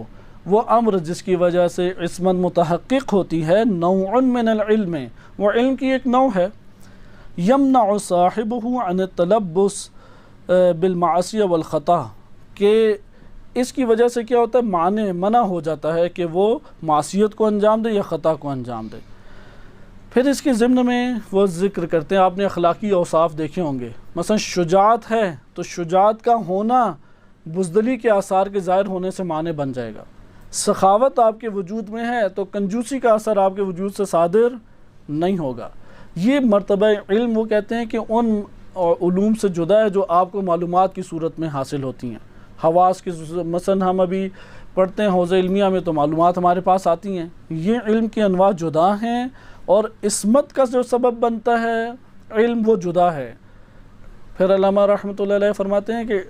C: وہ امر جس کی وجہ سے عصمت متحقق ہوتی ہے، نوع من العلم، وہ علم کی ایک نوع ہے. یمنع صاحبہ عن التلبس بالمعاصی والخطا، کہ اس کی وجہ سے کیا ہوتا ہے، منع ہو جاتا ہے کہ وہ معصیت کو انجام دے یا خطا کو انجام دے. پھر اس کے ضمن میں وہ ذکر کرتے ہیں، آپ نے اخلاقی اوصاف دیکھے ہوں گے، مثلا شجاعت ہے تو شجاعت کا ہونا بزدلی کے آثار کے ظاہر ہونے سے معنی بن جائے گا. سخاوت آپ کے وجود میں ہے تو کنجوسی کا اثر آپ کے وجود سے صادر نہیں ہوگا. یہ مرتبہ علم وہ کہتے ہیں کہ ان علوم سے جدا ہے جو آپ کو معلومات کی صورت میں حاصل ہوتی ہیں. حواس کی مثلا ہم ابھی پڑھتے ہیں حوزہ علمیہ میں تو معلومات ہمارے پاس آتی ہیں. یہ علم کی انواع جدا ہیں اور عصمت کا جو سبب بنتا ہے علم وہ جدا ہے. پھر علامہ رحمۃ اللہ علیہ فرماتے ہیں کہ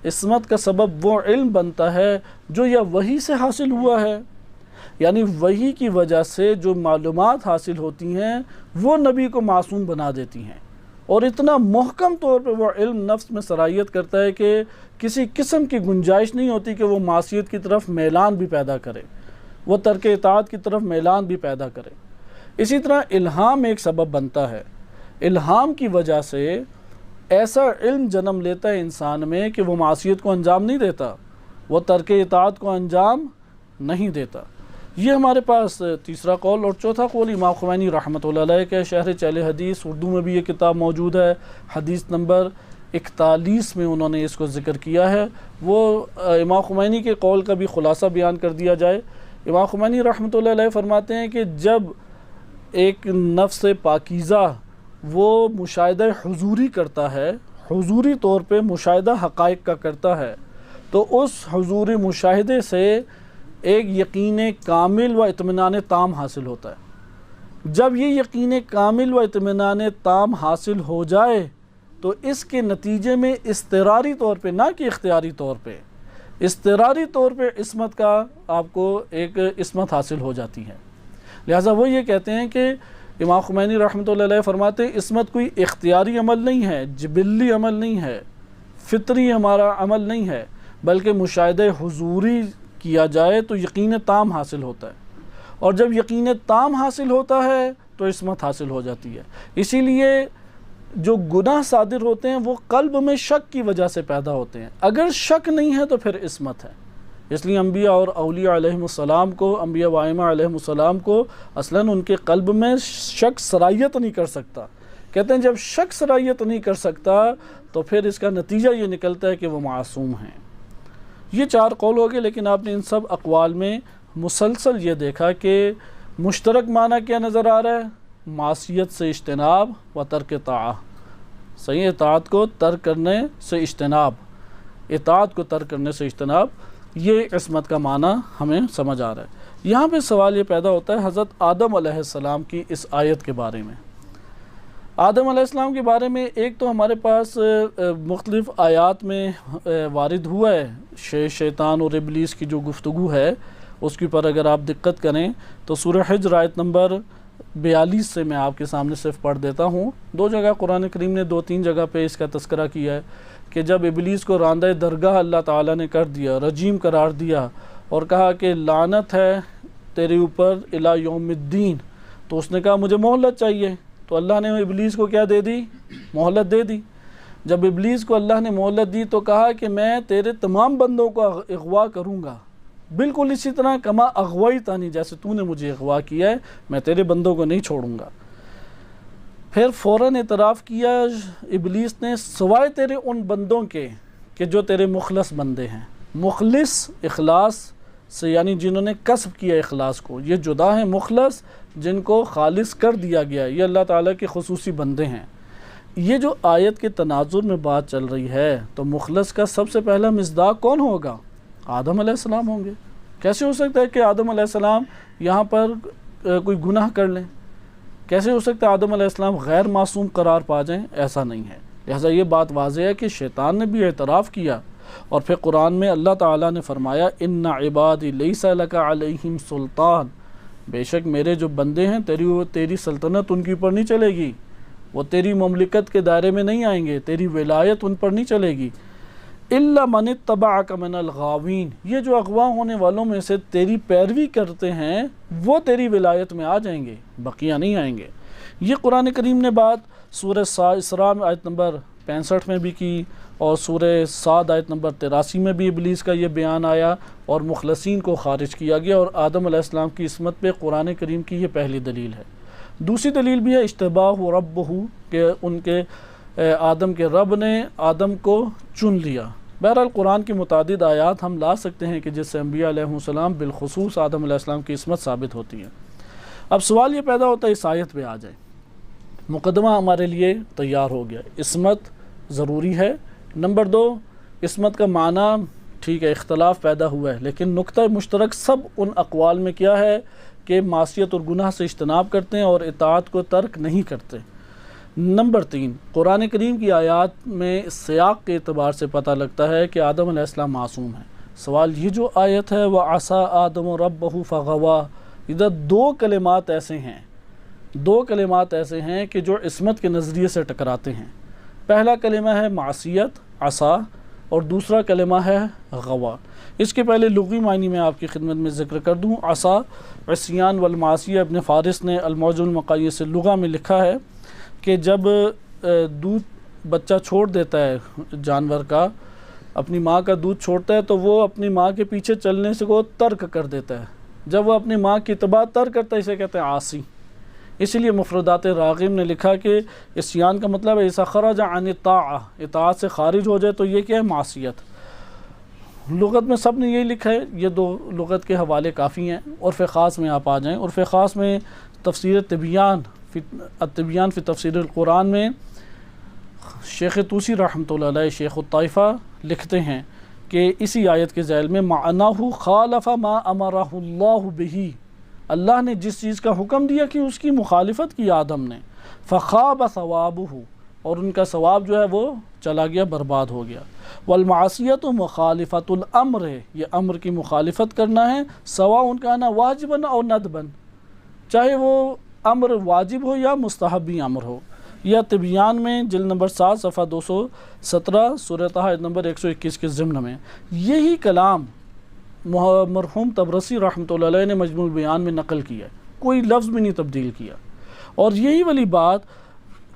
C: عصمت کا سبب وہ علم بنتا ہے جو یا وحی سے حاصل ہوا ہے، یعنی وحی کی وجہ سے جو معلومات حاصل ہوتی ہیں وہ نبی کو معصوم بنا دیتی ہیں، اور اتنا محکم طور پہ وہ علم نفس میں صلاحیت کرتا ہے کہ کسی قسم کی گنجائش نہیں ہوتی کہ وہ معصیت کی طرف میلان بھی پیدا کرے، وہ ترک اطاعت کی طرف میلان بھی پیدا کرے. اسی طرح الہام ایک سبب بنتا ہے. الہام کی وجہ سے ایسا علم جنم لیتا ہے انسان میں کہ وہ معصیت کو انجام نہیں دیتا، وہ ترک اطاعت کو انجام نہیں دیتا. یہ ہمارے پاس تیسرا قول. اور چوتھا قول امام خمینی رحمۃ اللہ علیہ کے شرح چہل حدیث، اردو میں بھی یہ کتاب موجود ہے، حدیث نمبر 41 میں انہوں نے اس کو ذکر کیا ہے. وہ امام خمینی کے قول کا بھی خلاصہ بیان کر دیا جائے. امام خمینی رحمۃ اللہ علیہ فرماتے ہیں کہ جب ایک نفس پاکیزہ وہ مشاہدہ حضوری کرتا ہے، حضوری طور پہ مشاہدہ حقائق کا کرتا ہے، تو اس حضوری مشاہدے سے ایک یقین کامل و اطمینان تام حاصل ہوتا ہے. جب یہ یقین کامل و اطمینان تام حاصل ہو جائے تو اس کے نتیجے میں اضطراری طور پہ، نہ کہ اختیاری طور پہ، اضطراری طور پہ عصمت کا آپ کو ایک عصمت حاصل ہو جاتی ہے. لہٰذا وہ یہ کہتے ہیں کہ امام خمینی رحمۃ اللہ علیہ فرماتے ہیں عصمت کوئی اختیاری عمل نہیں ہے، جبلی عمل نہیں ہے، فطری ہمارا عمل نہیں ہے، بلکہ مشاہدہ حضوری کیا جائے تو یقین تام حاصل ہوتا ہے، اور جب یقین تام حاصل ہوتا ہے تو عصمت حاصل ہو جاتی ہے. اسی لیے جو گناہ صادر ہوتے ہیں وہ قلب میں شک کی وجہ سے پیدا ہوتے ہیں. اگر شک نہیں ہے تو پھر عصمت ہے. اس لیے انبیاء اور اولیاء علیہم السلام کو، انبیاء و ائمہ علیہم السلام کو اصلاً ان کے قلب میں شک صلاحیت نہیں کر سکتا. کہتے ہیں جب شک صلاحیت نہیں کر سکتا تو پھر اس کا نتیجہ یہ نکلتا ہے کہ وہ معصوم ہیں. یہ 4 قول ہو گئے، لیکن آپ نے ان سب اقوال میں مسلسل یہ دیکھا کہ مشترک معنی کیا نظر آ رہا ہے، معصیت سے اجتناب و ترک طاعہ. صحیح، اطاعت کو ترک کرنے سے اجتناب، اطاعت کو ترک کرنے سے اجتناب، یہ عصمت کا معنی ہمیں سمجھ آ رہا ہے. یہاں پہ سوال یہ پیدا ہوتا ہے حضرت آدم علیہ السلام کی اس آیت کے بارے میں. آدم علیہ السلام کے بارے میں ایک تو ہمارے پاس مختلف آیات میں وارد ہوا ہے، شیطان اور ابلیس کی جو گفتگو ہے اس کے پر اگر آپ دقت کریں تو سورہ حجر آیت نمبر 42 سے میں آپ کے سامنے صرف پڑھ دیتا ہوں. 2 جگہ قرآن کریم نے 2-3 جگہ پہ اس کا تذکرہ کیا ہے کہ جب ابلیس کو راندہ درگاہ اللہ تعالیٰ نے کر دیا، رجیم قرار دیا اور کہا کہ لعنت ہے تیرے اوپر الی یوم الدین، تو اس نے کہا مجھے مہلت چاہیے. تو اللہ نے ابلیس کو کیا دے دی؟ مہلت دے دی. جب ابلیس کو اللہ نے مہلت دی تو کہا کہ میں تیرے تمام بندوں کو اغوا کروں گا، بالکل اسی طرح کما اغویتنی، جیسے تو نے مجھے اغوا کیا ہے میں تیرے بندوں کو نہیں چھوڑوں گا. پھر فوراً اعتراف کیا ابلیس نے، سوائے تیرے ان بندوں کے کہ جو تیرے مخلص بندے ہیں، مخلص اخلاص سے یعنی جنہوں نے کسب کیا اخلاص کو، یہ جدا ہیں مخلص جن کو خالص کر دیا گیا، یہ اللہ تعالیٰ کے خصوصی بندے ہیں۔ یہ جو آیت کے تناظر میں بات چل رہی ہے تو مخلص کا سب سے پہلا مصداق کون ہوگا؟ آدم علیہ السلام ہوں گے۔ کیسے ہو سکتا ہے کہ آدم علیہ السلام یہاں پر کوئی گناہ کر لیں؟ کیسے ہو سکتا ہے آدم علیہ السلام غیر معصوم قرار پا جائیں؟ ایسا نہیں ہے۔ لہٰذا یہ بات واضح ہے کہ شیطان نے بھی اعتراف کیا، اور پھر قرآن میں اللہ تعالیٰ نے فرمایا ان عبادی لیس لک علیہم سلطان، بے شک میرے جو بندے ہیں تیری سلطنت ان کے اوپر نہیں چلے گی، وہ تیری مملکت کے دائرے میں نہیں آئیں گے، تیری ولایت ان پر نہیں چلے گی۔ الا من اتبعک من الغاوین، یہ جو اغوا ہونے والوں میں سے تیری پیروی کرتے ہیں وہ تیری ولایت میں آ جائیں گے، بقیہ نہیں آئیں گے۔ یہ قرآن کریم نے بات سورہ اسراء میں آیت نمبر 65 میں بھی کی، اور سورہ صاد آیت نمبر 83 میں بھی ابلیس کا یہ بیان آیا اور مخلصین کو خارج کیا گیا، اور آدم علیہ السلام کی عصمت پہ قرآن کریم کی یہ پہلی دلیل ہے۔ دوسری دلیل بھی ہے اشتباہ ربہ، کہ ان کے آدم کے رب نے آدم کو چن لیا۔ بہرحال قرآن کی متعدد آیات ہم لا سکتے ہیں کہ جس سے انبیاء علیہ السلام بالخصوص آدم علیہ السلام کی عصمت ثابت ہوتی ہے۔ اب سوال یہ پیدا ہوتا ہے اس آیت پہ آ جائے، مقدمہ ہمارے لیے تیار ہو گیا، عصمت ضروری ہے۔ نمبر 2، عصمت کا معنی ٹھیک ہے اختلاف پیدا ہوا ہے، لیکن نقطہ مشترک سب ان اقوال میں کیا ہے کہ معصیت اور گناہ سے اجتناب کرتے ہیں اور اطاعت کو ترک نہیں کرتے۔ نمبر 3، قرآن کریم کی آیات میں سیاق کے اعتبار سے پتہ لگتا ہے کہ آدم علیہ السلام معصوم ہیں۔ سوال یہ جو آیت ہے وَعَصَىٰ آدَمُ رَبَّهُ فَغَوَىٰ، ادھر دو کلمات ایسے ہیں کہ جو عصمت کے نظریے سے ٹکراتے ہیں۔ پہلا کلمہ ہے معصیت عصا، اور دوسرا کلمہ ہے غوا۔ اس کے پہلے لغوی معنی میں آپ کی خدمت میں ذکر کر دوں۔ عصا عصیان والمعصیہ، ابن فارس نے المعجم المقاییس اللغہ میں لکھا ہے کہ جب دودھ بچہ چھوڑ دیتا ہے جانور کا، اپنی ماں کا دودھ چھوڑتا ہے تو وہ اپنی ماں کے پیچھے چلنے سے وہ ترک کر دیتا ہے، جب وہ اپنی ماں کی اتباع ترک کرتا ہے اسے کہتے ہیں عاصی۔ اسی لیے مفردات راغب نے لکھا کہ عصیان کا مطلب ہے اذا خرج عن الطاعہ، اطاعت سے خارج ہو جائے تو یہ کیا ہے؟ معصیت۔ لغت میں سب نے یہی لکھا ہے، یہ دو لغت کے حوالے کافی ہیں۔ عرف خاص میں آپ آ جائیں، عرف خاص میں تفسیر التبیان فی تفسیر القرآن میں شیخ طوسی رحمۃ اللہ علیہ، شیخ الطائفہ، لکھتے ہیں کہ اسی آیت کے ذیل میں معناہ خالف ما امرہ اللہ بہ، اللہ نے جس چیز کا حکم دیا کہ اس کی مخالفت کی آدم نے، فخاب ثوابہ، اور ان کا ثواب جو ہے وہ چلا گیا، برباد ہو گیا۔ والمعصیت مخالفت الامر، یہ امر کی مخالفت کرنا ہے، سواء کان واجبا او ندبا، چاہے وہ امر واجب ہو یا مستحبی امر ہو۔ یا طبیان میں جلد نمبر 7 صفحہ 217 سورہ طہ آیت نمبر 121 کے ضمن میں یہی کلام مرحوم طبرسی رحمۃ اللہ علیہ نے مجموع البیان میں نقل کیا ہے، کوئی لفظ بھی نہیں تبدیل کیا، اور یہی والی بات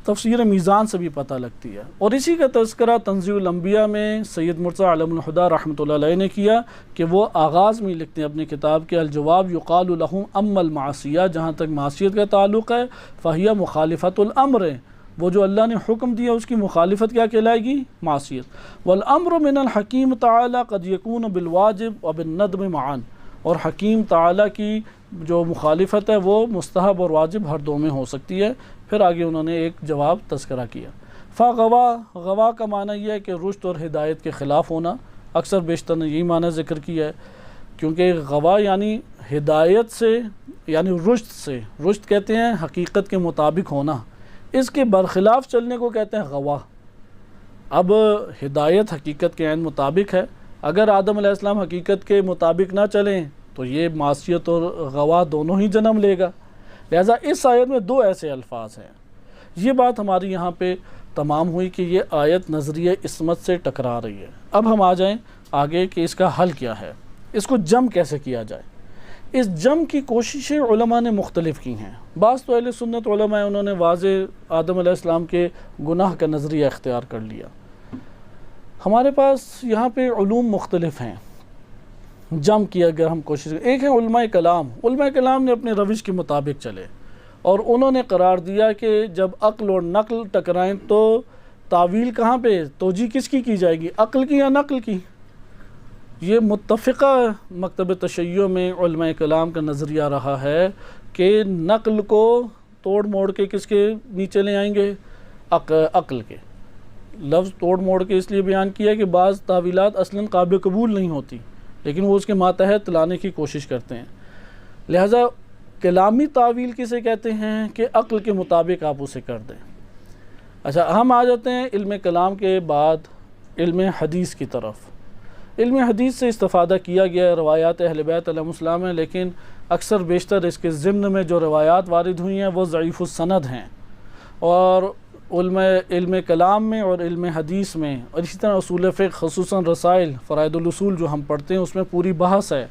C: تفسیر میزان سے بھی پتہ لگتی ہے۔ اور اسی کا تذکرہ تنزیہ الانبیاء میں سید مرتضی علم الہدیٰ رحمۃ اللہ علیہ نے کیا کہ وہ آغاز میں لکھتے ہیں اپنی کتاب کے الجواب یقال لہم اما المعصیہ، جہاں تک معصیت کا تعلق ہے فہیہ مخالفت الامر، وہ جو اللہ نے حکم دیا اس کی مخالفت کیا کہلائے گی؟ معصیت۔ والامر من الحکیم تعالی قد یکون بالواجب وبالندب معا، اور حکیم تعالی کی جو مخالفت ہے وہ مستحب اور واجب ہر دو میں ہو سکتی ہے۔ پھر آگے انہوں نے ایک جواب تذکرہ کیا، غوا کا معنی یہ ہے کہ رشد اور ہدایت کے خلاف ہونا، اکثر بیشتر نے یہی معنی ذکر کیا ہے، کیونکہ غوا یعنی ہدایت سے یعنی رشد سے، رشد کہتے ہیں حقیقت کے مطابق ہونا، اس کے برخلاف چلنے کو کہتے ہیں غوا۔ اب ہدایت حقیقت کے عین مطابق ہے، اگر آدم علیہ السلام حقیقت کے مطابق نہ چلیں تو یہ معصیت اور غوا دونوں ہی جنم لے گا۔ لہٰذا اس آیت میں دو ایسے الفاظ ہیں۔ یہ بات ہماری یہاں پہ تمام ہوئی کہ یہ آیت نظریہ عصمت سے ٹکرا رہی ہے۔ اب ہم آ جائیں آگے کہ اس کا حل کیا ہے، اس کو جم کیسے کیا جائے۔ اس جم کی کوششیں علماء نے مختلف کی ہیں۔ بعض تو اہل سنت علماء انہوں نے واضح آدم علیہ السلام کے گناہ کا نظریہ اختیار کر لیا۔ ہمارے پاس یہاں پہ علوم مختلف ہیں، جم کی اگر ہم کوشش کریں، ایک ہے علماء کلام نے اپنے روش کے مطابق چلے اور انہوں نے قرار دیا کہ جب عقل اور نقل ٹکرائیں تو تعویل کہاں پہ توجیہ کس کی جائے گی، عقل کی یا نقل کی؟ یہ متفقہ مکتب تشیع میں علماء کلام کا نظریہ رہا ہے کہ نقل کو توڑ موڑ کے کس کے نیچے لے آئیں گے؟ عقل کے. لفظ توڑ موڑ کے اس لیے بیان کیا کہ بعض تعویلات اصلاً قابل قبول نہیں ہوتی لیکن وہ اس کے ماتحت لانے کی کوشش کرتے ہیں. لہٰذا کلامی تعویل کسے کہتے ہیں کہ عقل کے مطابق آپ اسے کر دیں. اچھا، ہم آ جاتے ہیں علم کلام کے بعد علم حدیث کی طرف. علم حدیث سے استفادہ کیا گیا روایات اہل بیت علیہ السلام ہیں، لیکن اکثر بیشتر اس کے ضمن میں جو روایات وارد ہوئی ہیں وہ ضعیف السند ہیں. اور علم کلام میں اور علم حدیث میں اور اسی طرح اصول فقہ خصوصاً رسائل فرائض الاصول جو ہم پڑھتے ہیں اس میں پوری بحث ہے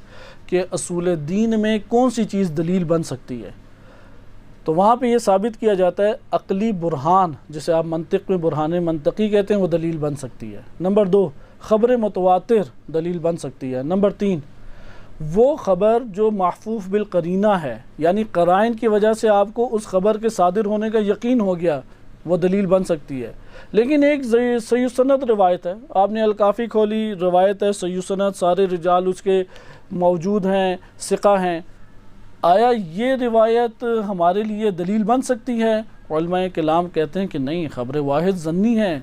C: کہ اصول دین میں کون سی چیز دلیل بن سکتی ہے. تو وہاں پہ یہ ثابت کیا جاتا ہے عقلی برہان، جسے آپ منطق میں برہان منطقی کہتے ہیں، وہ دلیل بن سکتی ہے. نمبر 2، خبر متواتر دلیل بن سکتی ہے. نمبر 3، وہ خبر جو محفوف بالقرینہ ہے، یعنی قرائن کی وجہ سے آپ کو اس خبر کے صادر ہونے کا یقین ہو گیا، وہ دلیل بن سکتی ہے. لیکن ایک صحیح سند روایت ہے، آپ نے الکافی کھولی، روایت ہے صحیح سند، سارے رجال اس کے موجود ہیں، ثقہ ہیں. آیا یہ روایت ہمارے لیے دلیل بن سکتی ہے؟ علماء کلام کہتے ہیں کہ نہیں، خبر واحد ظنی ہے.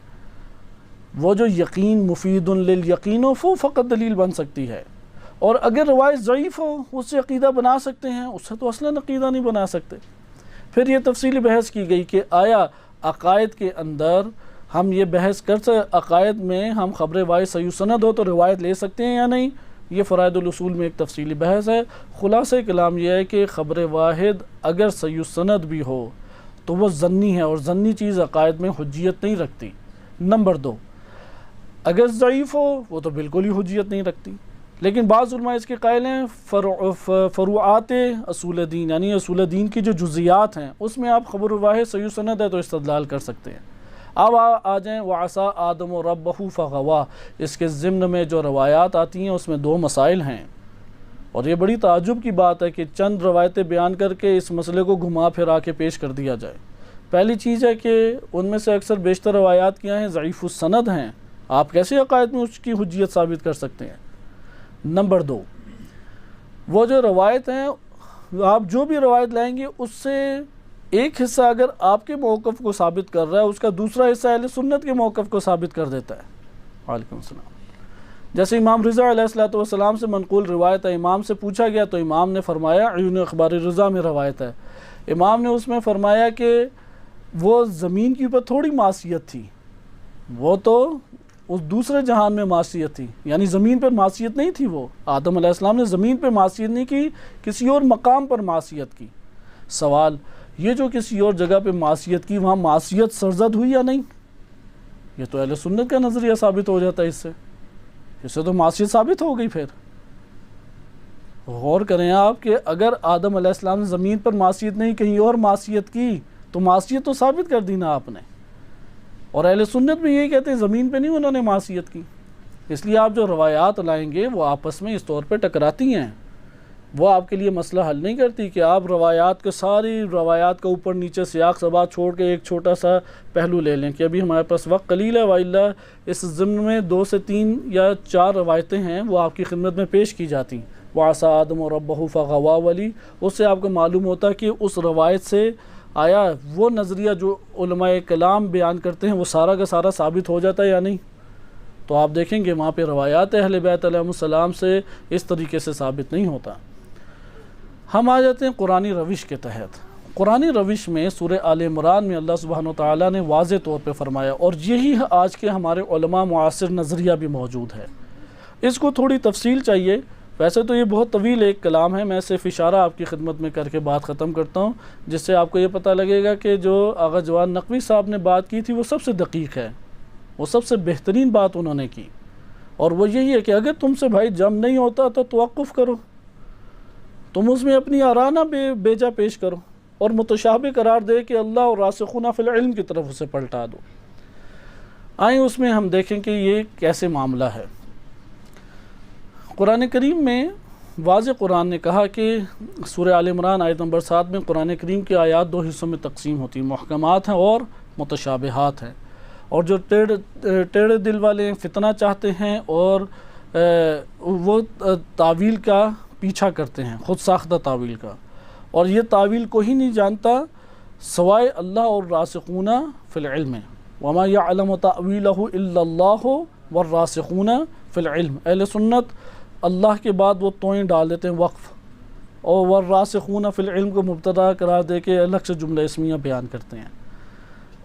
C: وہ جو یقین مفید للیقین ہو وہ فقط دلیل بن سکتی ہے. اور اگر روایت ضعیف ہو اس سے عقیدہ بنا سکتے ہیں، اس سے تو اصلاً عقیدہ نہیں بنا سکتے. پھر یہ تفصیلی بحث کی گئی کہ آیا عقائد کے اندر ہم یہ بحث کر سکتے، عقائد میں ہم خبر واحد صحیح سند ہو تو روایت لے سکتے ہیں یا نہیں؟ یہ فرائض الاصول میں ایک تفصیلی بحث ہے. خلاصہ کلام یہ ہے کہ خبر واحد اگر صحیح سند بھی ہو تو وہ ظنی ہے، اور ظنی چیز عقائد میں حجیت نہیں رکھتی. نمبر 2، اگر ضعیف ہو وہ تو بالکل ہی حجیت نہیں رکھتی. لیکن بعض علماء اس کے قائل ہیں فروعات اصول دین، یعنی اصول دین کی جو جزیات ہیں اس میں آپ خبر واحد صحیح سند ہے تو استدلال کر سکتے ہیں. اب آ جائیں وعصا آدم و ربہ فغوا. اس کے ضمن میں جو روایات آتی ہیں اس میں 2 مسائل ہیں، اور یہ بڑی تعجب کی بات ہے کہ چند روایتیں بیان کر کے اس مسئلے کو گھما پھرا کے پیش کر دیا جائے. پہلی چیز ہے کہ ان میں سے اکثر بیشتر روایات کیا ہیں؟ ضعیف السند ہیں. آپ کیسے عقائد میں اس کی حجیت ثابت کر سکتے ہیں؟ نمبر 2، وہ جو روایت ہیں، آپ جو بھی روایت لائیں گے اس سے ایک حصہ اگر آپ کے موقف کو ثابت کر رہا ہے، اس کا دوسرا حصہ اہل سنت کے موقف کو ثابت کر دیتا ہے. وعلیکم السلام. جیسے امام رضا علیہ السلام سے منقول روایت ہے، امام سے پوچھا گیا تو امام نے فرمایا، عیون اخبار رضا میں روایت ہے، امام نے اس میں فرمایا کہ وہ زمین کے اوپر تھوڑی معصیت تھی، وہ تو اس دوسرے جہان میں معصیت تھی، یعنی زمین پر معصیت نہیں تھی. وہ آدم علیہ السلام نے زمین پر معصیت نہیں کی، کسی اور مقام پر معصیت کی. سوال یہ جو کسی اور جگہ پہ معصیت کی، وہاں معصیت سرزد ہوئی یا نہیں؟ یہ تو اہل سنت کا نظریہ ثابت ہو جاتا ہے. اس سے تو معصیت ثابت ہو گئی. پھر غور کریں آپ کہ اگر آدم علیہ السلام نے زمین پر معصیت نہیں کہیں اور معصیت کی تو معصیت تو ثابت کر دی نا آپ نے. اور اہل سنت بھی یہی کہتے ہیں زمین پہ نہیں انہوں نے معصیت کی. اس لیے آپ جو روایات لائیں گے وہ آپس میں اس طور پہ ٹکراتی ہیں، وہ آپ کے لیے مسئلہ حل نہیں کرتی کہ آپ روایات کے ساری روایات کا اوپر نیچے سیاق سبات چھوڑ کے ایک چھوٹا سا پہلو لے لیں کہ ابھی ہمارے پاس وقت قلیل ہے. وَإِلَّا اس ضمن میں 2 سے 3 یا 4 روایتیں ہیں وہ آپ کی خدمت میں پیش کی جاتی. وَعَصَىٰ آدَمُ رَبَّهُ فَغَوَىٰ ولی، اس سے آپ کو معلوم ہوتا کہ اس روایت سے آیا وہ نظریہ جو علماء کلام بیان کرتے ہیں وہ سارا کا سارا ثابت ہو جاتا ہے یا نہیں. تو آپ دیکھیں گے وہاں پہ روایات اہل بیت علیہ السلام سے اس طریقے سے ثابت نہیں ہوتا. ہم آ جاتے ہیں قرآنی روش کے تحت. قرآنی روش میں سورہ آل عمران میں اللہ سبحانہ وتعالیٰ نے واضح طور پہ فرمایا، اور یہی آج کے ہمارے علماء معاصر نظریہ بھی موجود ہے. اس کو تھوڑی تفصیل چاہیے، ویسے تو یہ بہت طویل ایک کلام ہے، میں صرف اشارہ آپ کی خدمت میں کر کے بات ختم کرتا ہوں، جس سے آپ کو یہ پتہ لگے گا کہ جو آغا جوان نقوی صاحب نے بات کی تھی وہ سب سے دقیق ہے، وہ سب سے بہترین بات انہوں نے کی. اور وہ یہی ہے کہ اگر تم سے بھائی جم نہیں ہوتا تو توقف کرو، تم اس میں اپنی آراء نہ بیجا پیش کرو، اور متشابہ قرار دے کہ اللہ اور راسخون فی العلم کی طرف اسے پلٹا دو. آئیں اس میں ہم دیکھیں کہ یہ کیسے معاملہ ہے. قرآن کریم میں واضح قرآن نے کہا کہ سورہ آل عمران آیت نمبر 7 میں قرآن کریم کی آیات 2 حصوں میں تقسیم ہوتی ہیں، محکمات ہیں اور متشابہات ہیں. اور جو ٹیڑھے دل والے فتنہ چاہتے ہیں اور وہ تعویل کا پیچھا کرتے ہیں، خود ساختہ تعویل کا، اور یہ تعویل کو ہی نہیں جانتا سوائے اللہ اور راسخون فی العلم، وما یعلم تأویلہ الا اللہ والراسخون فی العلم۔ اہل سنت اللہ کے بعد وہ توئیں ڈال دیتے ہیں وقف، اور والراسخون فی العلم کو مبتدا قرار دے کے الگ سے جملہ اسمیہ بیان کرتے ہیں۔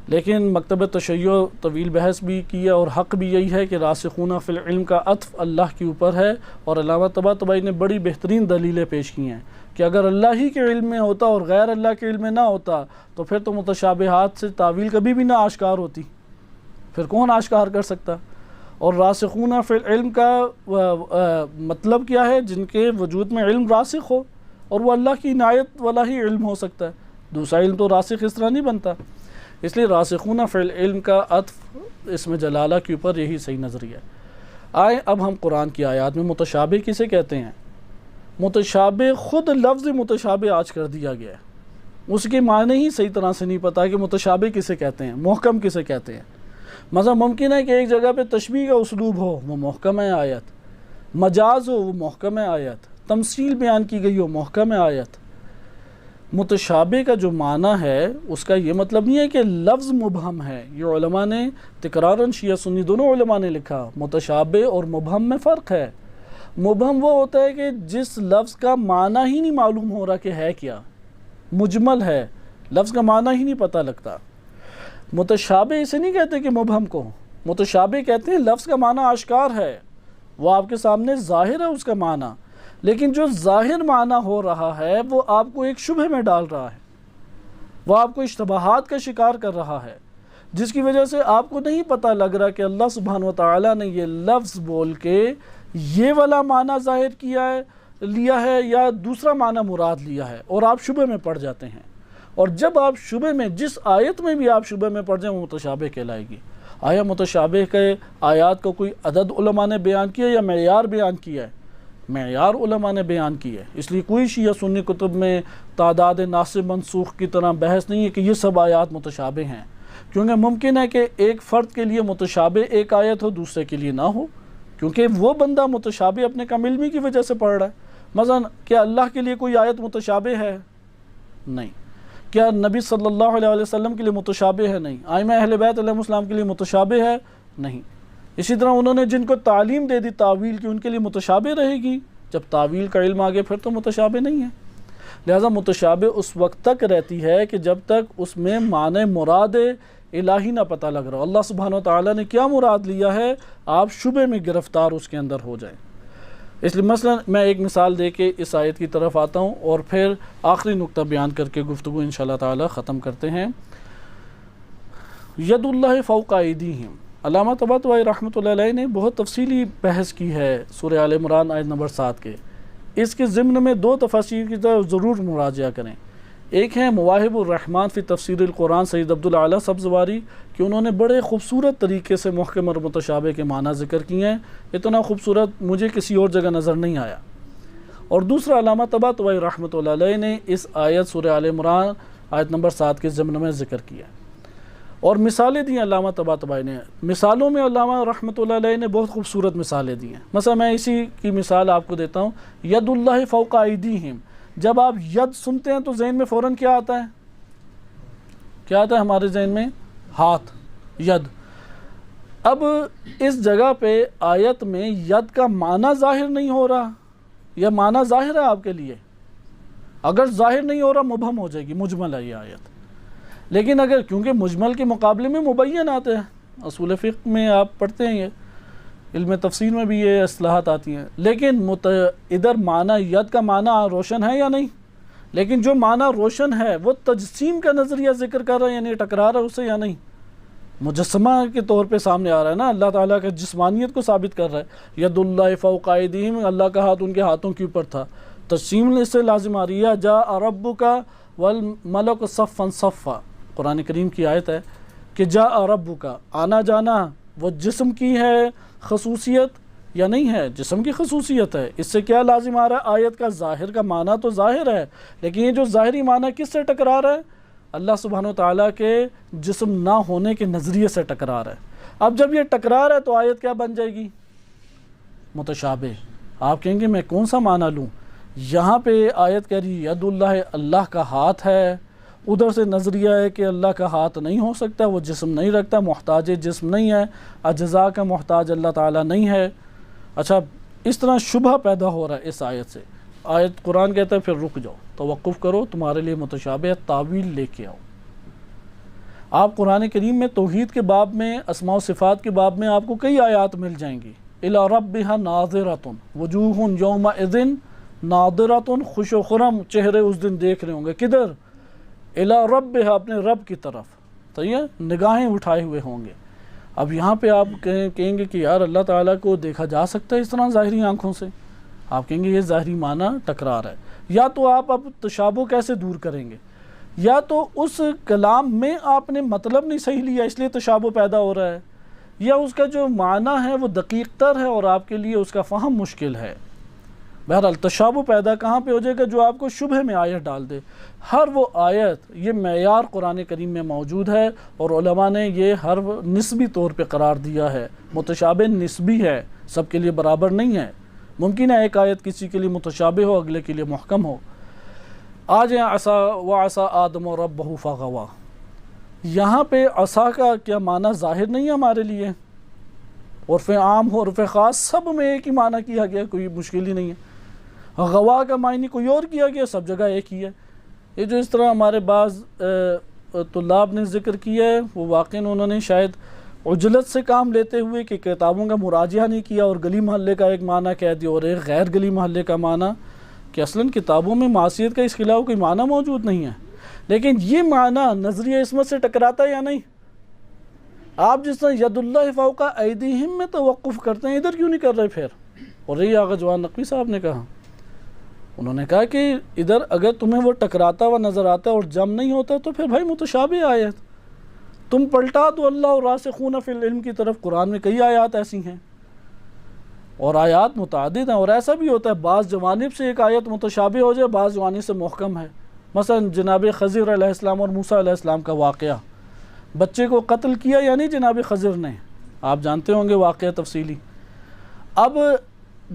C: لیکن مکتب تشیع طویل بحث بھی کیا، اور حق بھی یہی ہے کہ راسخون فی العلم کا عطف اللہ کے اوپر ہے، اور علامہ طباطبائی نے بڑی بہترین دلیلیں پیش کی ہیں کہ اگر اللہ ہی کے علم میں ہوتا اور غیر اللہ کے علم میں نہ ہوتا تو پھر تو متشابہات سے تعویل کبھی بھی نہ آشکار ہوتی، پھر کون آشکار کر سکتا؟ اور راسخون فی العلم کا مطلب کیا ہے؟ جن کے وجود میں علم راسخ ہو، اور وہ اللہ کی عنایت والا ہی علم ہو سکتا ہے، دوسرا علم تو راسخ اس طرح نہیں بنتا۔ اس لیے راسخون فی العلم کا عطف اسم جلالہ کے اوپر یہی صحیح نظریہ ہے۔ آئیں اب ہم قرآن کی آیات میں متشابہ کسے کہتے ہیں؟ متشابہ خود لفظ متشابہ آج کر دیا گیا ہے، اس کے معنی ہی صحیح طرح سے نہیں پتہ کہ متشابہ کسے کہتے ہیں، محکم کسے کہتے ہیں۔ مثلا ممکن ہے کہ ایک جگہ پہ تشبیہ کا اسلوب ہو، وہ محکم ہے آیت، مجاز ہو، وہ محکم ہے آیت، تمثیل بیان کی گئی ہو، محکم ہے آیت۔ متشابہ کا جو معنی ہے اس کا یہ مطلب نہیں ہے کہ لفظ مبہم ہے، یہ علماء نے تکراراً شیعہ سنی دونوں علماء نے لکھا، متشابہ اور مبہم میں فرق ہے۔ مبہم وہ ہوتا ہے کہ جس لفظ کا معنی ہی نہیں معلوم ہو رہا کہ ہے کیا، مجمل ہے، لفظ کا معنی ہی نہیں پتہ لگتا۔ متشابہ اسے نہیں کہتے کہ مبہم کو، متشابہ کہتے ہیں لفظ کا معنی آشکار ہے، وہ آپ کے سامنے ظاہر ہے اس کا معنی، لیکن جو ظاہر معنی ہو رہا ہے وہ آپ کو ایک شبہ میں ڈال رہا ہے، وہ آپ کو اشتباہات کا شکار کر رہا ہے، جس کی وجہ سے آپ کو نہیں پتہ لگ رہا کہ اللہ سبحانہ وتعالیٰ نے یہ لفظ بول کے یہ والا معنی ظاہر کیا ہے، لیا ہے، یا دوسرا معنی مراد لیا ہے، اور آپ شبہ میں پڑ جاتے ہیں۔ اور جب آپ شبہ میں، جس آیت میں بھی آپ شبہ میں پڑ جائیں، وہ متشابہ کہلائے گی۔ آیا متشابہ کے آیات کا کوئی عدد علماء نے بیان کیا یا معیار بیان کیا ہے؟ معیار علماء نے بیان کی ہے، اس لیے کوئی شیعہ سنی کتب میں تعداد ناسخ منسوخ کی طرح بحث نہیں ہے کہ یہ سب آیات متشابہ ہیں، کیونکہ ممکن ہے کہ ایک فرد کے لیے متشابہ ایک آیت ہو، دوسرے کے لیے نہ ہو، کیونکہ وہ بندہ متشابہ اپنے کم علمی کی وجہ سے پڑھ رہا ہے۔ مثلا کیا اللہ کے لیے کوئی آیت متشابہ ہے؟ نہیں۔ کیا نبی صلی اللہ علیہ وسلم کے لیے متشابہ ہے؟ نہیں۔ ائمہ اہل بیت علیہ السلام کے لیے متشابہ ہے؟ نہیں۔ اسی طرح انہوں نے جن کو تعلیم دے دی تعویل کی، ان کے لیے متشابہ رہے گی؟ جب تعویل کا علم آگے پھر تو متشابہ نہیں ہے۔ لہذا متشابہ اس وقت تک رہتی ہے کہ جب تک اس میں معنی مراد الہی نہ پتہ لگ رہا، اللہ سبحانہ وتعالیٰ نے کیا مراد لیا ہے، آپ شبہ میں گرفتار اس کے اندر ہو جائیں۔ اس لیے مثلا میں ایک مثال دے کے اس آیت کی طرف آتا ہوں، اور پھر آخری نقطہ بیان کر کے گفتگو انشاءاللہ تعالی ختم کرتے ہیں۔ ید اللہ فوق ایدیہم، علامہ طباطبائی رحمۃ اللہ علیہ نے بہت تفصیلی بحث کی ہے سورہ آل عمران آیت نمبر 7 کے۔ اس کے ضمن میں دو تفاسیر کی طرف ضرور مراجعہ کریں۔ ایک ہے مواہب الرحمن فی تفسیر القرآن سید عبدالعلی سبزواری، کہ انہوں نے بڑے خوبصورت طریقے سے محکم اور متشابہ کے معنی ذکر کیے ہیں، اتنا خوبصورت مجھے کسی اور جگہ نظر نہیں آیا۔ اور دوسرا علامہ طباطبائی رحمۃ اللہ علیہ نے اس آیت سورہ آل عمران آیت نمبر 7 کے ضمن میں ذکر کیا، اور مثالیں دی علامہ طباطبائی نے۔ مثالوں میں علامہ رحمۃ اللہ علیہ نے بہت خوبصورت مثالیں دی ہیں۔ مثلا میں اسی کی مثال آپ کو دیتا ہوں، ید اللہ فوق ایدیہم۔ جب آپ ید سنتے ہیں تو ذہن میں فوراً کیا آتا ہے؟ کیا آتا ہے ہمارے ذہن میں؟ ہاتھ، ید۔ اب اس جگہ پہ آیت میں ید کا معنی ظاہر نہیں ہو رہا، یا معنی ظاہر ہے آپ کے لیے؟ اگر ظاہر نہیں ہو رہا مبہم ہو جائے گی، مجمل ہے یہ آیت۔ لیکن اگر، کیونکہ مجمل کے مقابلے میں مبین آتے ہیں، اصول فقہ میں آپ پڑھتے ہیں، یہ علم تفسیر میں بھی یہ اصطلاحات آتی ہیں، لیکن ادھر معنی ید کا معنی روشن ہے یا نہیں؟ لیکن جو معنی روشن ہے وہ تجسیم کا نظریہ ذکر کر رہا ہے، یعنی ٹکرا رہا ہے اس سے یا نہیں؟ مجسمہ کے طور پہ سامنے آ رہا ہے نا، اللہ تعالیٰ کا جسمانیت کو ثابت کر رہا ہے۔ ید اللہ فوق ایدیہم، اللہ کا ہاتھ ان کے ہاتھوں کے اوپر تھا، تجسیم اس سے لازم آ رہی ہے۔ جاء ربک والملک صفا صفا، قرآن کریم کی آیت ہے کہ جاء ربک، آنا جانا وہ جسم کی ہے خصوصیت یا نہیں ہے؟ جسم کی خصوصیت ہے۔ اس سے کیا لازم آ رہا ہے؟ آیت کا ظاہر کا معنی تو ظاہر ہے، لیکن یہ جو ظاہری معنی کس سے ٹکرا رہا ہے؟ اللہ سبحانہ وتعالیٰ کے جسم نہ ہونے کے نظریے سے ٹکرا رہا ہے۔ اب جب یہ ٹکرا رہا ہے تو آیت کیا بن جائے گی؟ متشابہ، آپ کہیں گے میں کون سا معنی لوں؟ یہاں پہ آیت کہہ رہی ید اللہ، اللہ کا ہاتھ ہے، ادھر سے نظریہ ہے کہ اللہ کا ہاتھ نہیں ہو سکتا، وہ جسم نہیں رکھتا، محتاج جسم نہیں ہے، اجزاء کا محتاج اللہ تعالیٰ نہیں ہے۔ اچھا اس طرح شبہ پیدا ہو رہا ہے اس آیت سے۔ آیت قرآن کہتا ہے پھر رک جاؤ، توقف کرو، تمہارے لیے متشابہ تعویل لے کے آؤ۔ آپ قرآن کریم میں توحید کے باب میں، اسماء و صفات کے باب میں آپ کو کئی آیات مل جائیں گی۔ الی ربھا ناظرۃ وجوہ یومئذ ناظرۃ، خوش و خرم چہرے اس دن دیکھ رہے ہوں گے، کدھر؟ الی ربھا، اپنے رب کی طرف، صحیح ہے، نگاہیں اٹھائے ہوئے ہوں گے۔ اب یہاں پہ آپ کہیں گے کہ یار اللہ تعالیٰ کو دیکھا جا سکتا ہے اس طرح ظاہری آنکھوں سے؟ آپ کہیں گے یہ ظاہری معنی ٹکرا رہا ہے۔ یا تو آپ اب تشابہ کیسے دور کریں گے؟ یا تو اس کلام میں آپ نے مطلب نہیں صحیح لیا اس لیے تشابہ پیدا ہو رہا ہے، یا اس کا جو معنی ہے وہ دقیق تر ہے اور آپ کے لیے اس کا فہم مشکل ہے۔ بہرحال تشابہ پیدا کہاں پہ ہو جائے گا؟ جو آپ کو شبہ میں آیت ڈال دے۔ ہر وہ آیت، یہ معیار قرآن کریم میں موجود ہے اور علماء نے یہ ہر نسبی طور پہ قرار دیا ہے۔ متشابہ نسبی ہے، سب کے لیے برابر نہیں ہے۔ ممکن ہے ایک آیت کسی کے لیے متشابہ ہو، اگلے کے لیے محکم ہو۔ آج عصا وعصا آدم ربہ فغوا، یہاں پہ عصا کا کیا معنی ظاہر نہیں ہے ہمارے لیے؟ عرف عام ہو، عرف خاص، سب میں ایک ہی معنی کیا گیا، کوئی مشکل ہی نہیں ہے۔ غوا کا معنی کوئی اور کیا گیا، سب جگہ ایک ہی ہے۔ یہ جو اس طرح ہمارے بعض طلاب نے ذکر کیا ہے، وہ واقعاً انہوں نے شاید عجلت سے کام لیتے ہوئے کہ کتابوں کا مراجعہ نہیں کیا اور گلی محلے کا ایک معنی کہہ دیا اور ایک غیر گلی محلے کا معنی، کہ اصلاً کتابوں میں معصیت کا اس خلاف کوئی معنی موجود نہیں ہے، لیکن یہ معنی نظریہ عصمت سے ٹکراتا ہے یا نہیں؟ آپ جس طرح ید اللہ فوق ایدیہم میں توقف کرتے ہیں، ادھر کیوں نہیں کر رہے پھر؟ اور یہ آغا جوان نقوی صاحب نے کہا، انہوں نے کہا کہ ادھر اگر تمہیں وہ ٹکراتا ہوا نظر آتا ہے اور جم نہیں ہوتا تو پھر بھائی متشابہ آیت تم پلٹا دو۔ اللہ اور راسخون فی العلم کی طرف قرآن میں کئی آیات ایسی ہیں اور آیات متعدد ہیں، اور ایسا بھی ہوتا ہے بعض جوانب سے ایک آیت متشابہ ہو جائے، بعض جوانب سے محکم ہے۔ مثلا جناب خضر علیہ السلام اور موسیٰ علیہ السلام کا واقعہ، بچے کو قتل کیا یعنی جناب خضر نے، آپ جانتے ہوں گے واقعہ تفصیلی۔ اب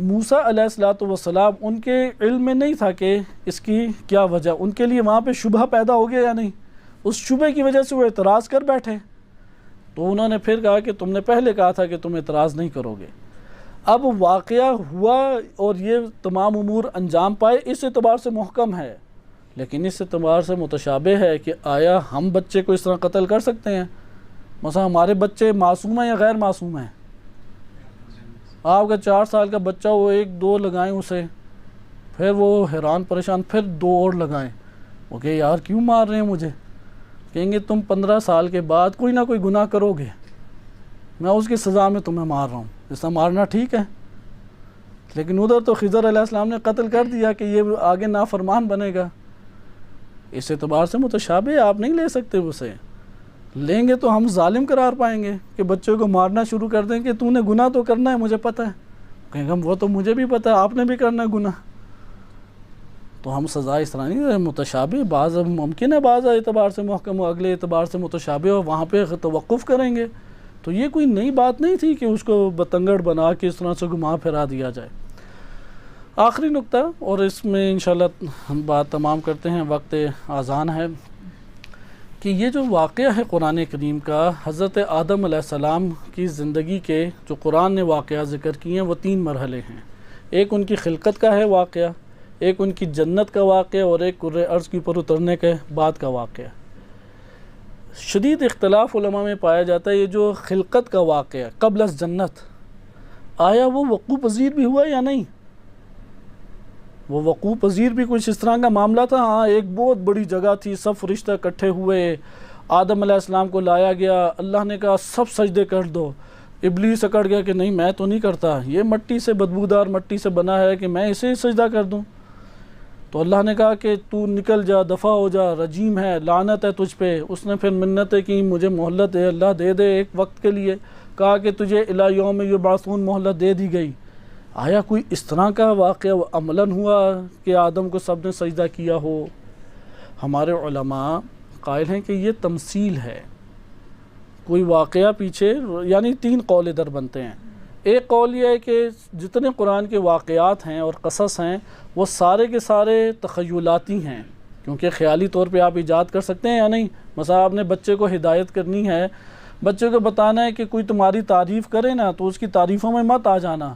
C: موسیٰ علیہ السلام ان کے علم میں نہیں تھا کہ اس کی کیا وجہ، ان کے لیے وہاں پہ شبہ پیدا ہو گیا یا نہیں، اس شبہ کی وجہ سے وہ اعتراض کر بیٹھے، تو انہوں نے پھر کہا کہ تم نے پہلے کہا تھا کہ تم اعتراض نہیں کرو گے۔ اب واقعہ ہوا اور یہ تمام امور انجام پائے، اس اعتبار سے محکم ہے، لیکن اس اعتبار سے متشابہ ہے کہ آیا ہم بچے کو اس طرح قتل کر سکتے ہیں؟ مثلا ہمارے بچے معصوم ہیں یا غیر معصوم ہیں؟ آپ کا 4 سال کا بچہ، وہ 1-2 لگائیں اسے، پھر وہ حیران پریشان، پھر 2 اور لگائیں، وہ کہ یار کیوں مار رہے ہیں مجھے؟ کہیں گے تم 15 سال کے بعد کوئی نہ کوئی گناہ کرو گے، میں اس کی سزا میں تمہیں مار رہا ہوں، اس طرح مارنا ٹھیک ہے؟ لیکن ادھر تو خضر علیہ السلام نے قتل کر دیا کہ یہ آگے نافرمان بنے گا۔ اس اعتبار سے متشابہ آپ نہیں لے سکتے، اسے لیں گے تو ہم ظالم قرار پائیں گے کہ بچوں کو مارنا شروع کر دیں کہ تو نے گناہ تو کرنا ہے، مجھے پتہ ہے، کہیں گے وہ تو مجھے بھی پتہ ہے، آپ نے بھی کرنا ہے گناہ، تو ہم سزا اس طرح نہیں۔ متشابہ بعض ممکن ہے بعض اعتبار سے محکم ہو، اگلے اعتبار سے متشابہ ہو، وہاں پہ توقف کریں گے، تو یہ کوئی نئی بات نہیں تھی کہ اس کو بتنگڑ بنا کے اس طرح سے گھما پھرا دیا جائے۔ آخری نقطہ، اور اس میں انشاءاللہ ہم بات تمام کرتے ہیں، وقت اذان ہے، کہ یہ جو واقعہ ہے قرآن کریم کا، حضرت آدم علیہ السلام کی زندگی کے جو قرآن نے واقعہ ذکر کیے ہیں وہ 3 مرحلے ہیں۔ ایک ان کی خلقت کا ہے واقعہ، ایک ان کی جنت کا واقعہ، اور ایک کرۂ ارض کے اوپر اترنے کے بعد کا واقعہ۔ شدید اختلاف علماء میں پایا جاتا ہے یہ جو خلقت کا واقعہ قبل از جنت، آیا وہ وقوع پذیر بھی ہوا یا نہیں؟ وہ وقوع پذیر بھی کچھ اس طرح کا معاملہ تھا؟ ہاں، ایک بہت بڑی جگہ تھی، سب فرشتہ اکٹھے ہوئے، آدم علیہ السلام کو لایا گیا، اللہ نے کہا سب سجدے کر دو، ابلیس اکڑ گیا کہ نہیں میں تو نہیں کرتا، یہ مٹی سے بدبودار مٹی سے بنا ہے کہ میں اسے سجدہ کر دوں؟ تو اللہ نے کہا کہ تو نکل جا، دفع ہو جا، رجیم ہے، لعنت ہے تجھ پہ۔ اس نے پھر منتیں کی، مجھے مہلت دے اللہ، دے دے ایک وقت کے لیے، کہا کہ تجھے الی یوم یبعثون مہلت دے دی گئی۔ آیا کوئی اس طرح کا واقعہ عملاً ہوا کہ آدم کو سب نے سجدہ کیا ہو؟ ہمارے علماء قائل ہیں کہ یہ تمثیل ہے، کوئی واقعہ پیچھے، یعنی 3 قول ادھر بنتے ہیں۔ ایک قول یہ ہے کہ جتنے قرآن کے واقعات ہیں اور قصص ہیں وہ سارے کے سارے تخیلاتی ہیں، کیونکہ خیالی طور پہ آپ ایجاد کر سکتے ہیں یا نہیں۔ مثلا آپ نے بچے کو ہدایت کرنی ہے، بچے کو بتانا ہے کہ کوئی تمہاری تعریف کرے نا تو اس کی تعریفوں میں مت آ جانا،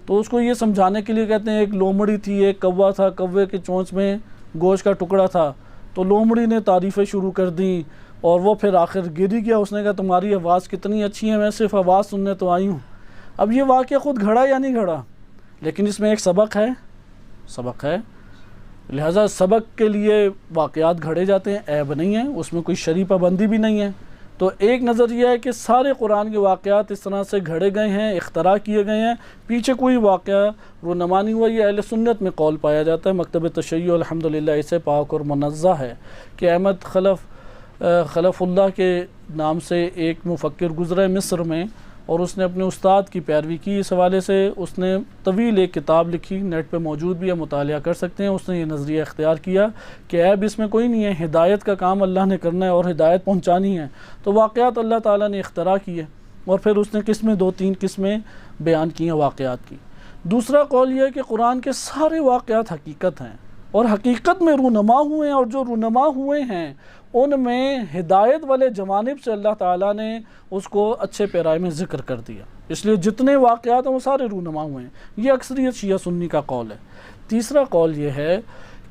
C: تو اس کو یہ سمجھانے کے لیے کہتے ہیں ایک لومڑی تھی، ایک کوا تھا، کوے کے چونچ میں گوشت کا ٹکڑا تھا، تو لومڑی نے تعریفیں شروع کر دیں اور وہ پھر آخر گر ہی گیا۔ اس نے کہا تمہاری آواز کتنی اچھی ہے، میں صرف آواز سننے تو آئی ہوں۔ اب یہ واقعہ خود گھڑا یا نہیں گھڑا، لیکن اس میں ایک سبق ہے، لہٰذا سبق کے لیے واقعات گھڑے جاتے ہیں، عیب نہیں ہے، اس میں کوئی شرعی پابندی بھی نہیں ہے۔ تو ایک نظریہ ہے کہ سارے قرآن کے واقعات اس طرح سے گھڑے گئے ہیں، اختراع کیے گئے ہیں، پیچھے کوئی واقعہ رونما نہیں ہوا۔ یہ اہل سنت میں قول پایا جاتا ہے، مکتب تشیع الحمدللہ اسے پاک اور منزہ ہے کہ احمد خلف اللہ کے نام سے ایک مفکر گزرا ہے مصر میں، اور اس نے اپنے استاد کی پیروی کی۔ اس حوالے سے اس نے طویل ایک کتاب لکھی، نیٹ پہ موجود بھی ہے، مطالعہ کر سکتے ہیں۔ اس نے یہ نظریہ اختیار کیا کہ عیب اس میں کوئی نہیں ہے، ہدایت کا کام اللہ نے کرنا ہے اور ہدایت پہنچانی ہے، تو واقعات اللہ تعالیٰ نے اختراع کیے اور پھر اس نے قسمیں 2-3 قسمیں بیان کی ہیں واقعات کی۔ دوسرا قول یہ ہے کہ قرآن کے سارے واقعات حقیقت ہیں اور حقیقت میں رونما ہوئے ہیں، اور جو رونما ہوئے ہیں ان میں ہدایت والے جوانب سے اللہ تعالیٰ نے اس کو اچھے پیرائے میں ذکر کر دیا، اس لیے جتنے واقعات ہیں وہ سارے رونما ہوئے ہیں۔ یہ اکثریت شیعہ سنی کا قول ہے۔ تیسرا قول یہ ہے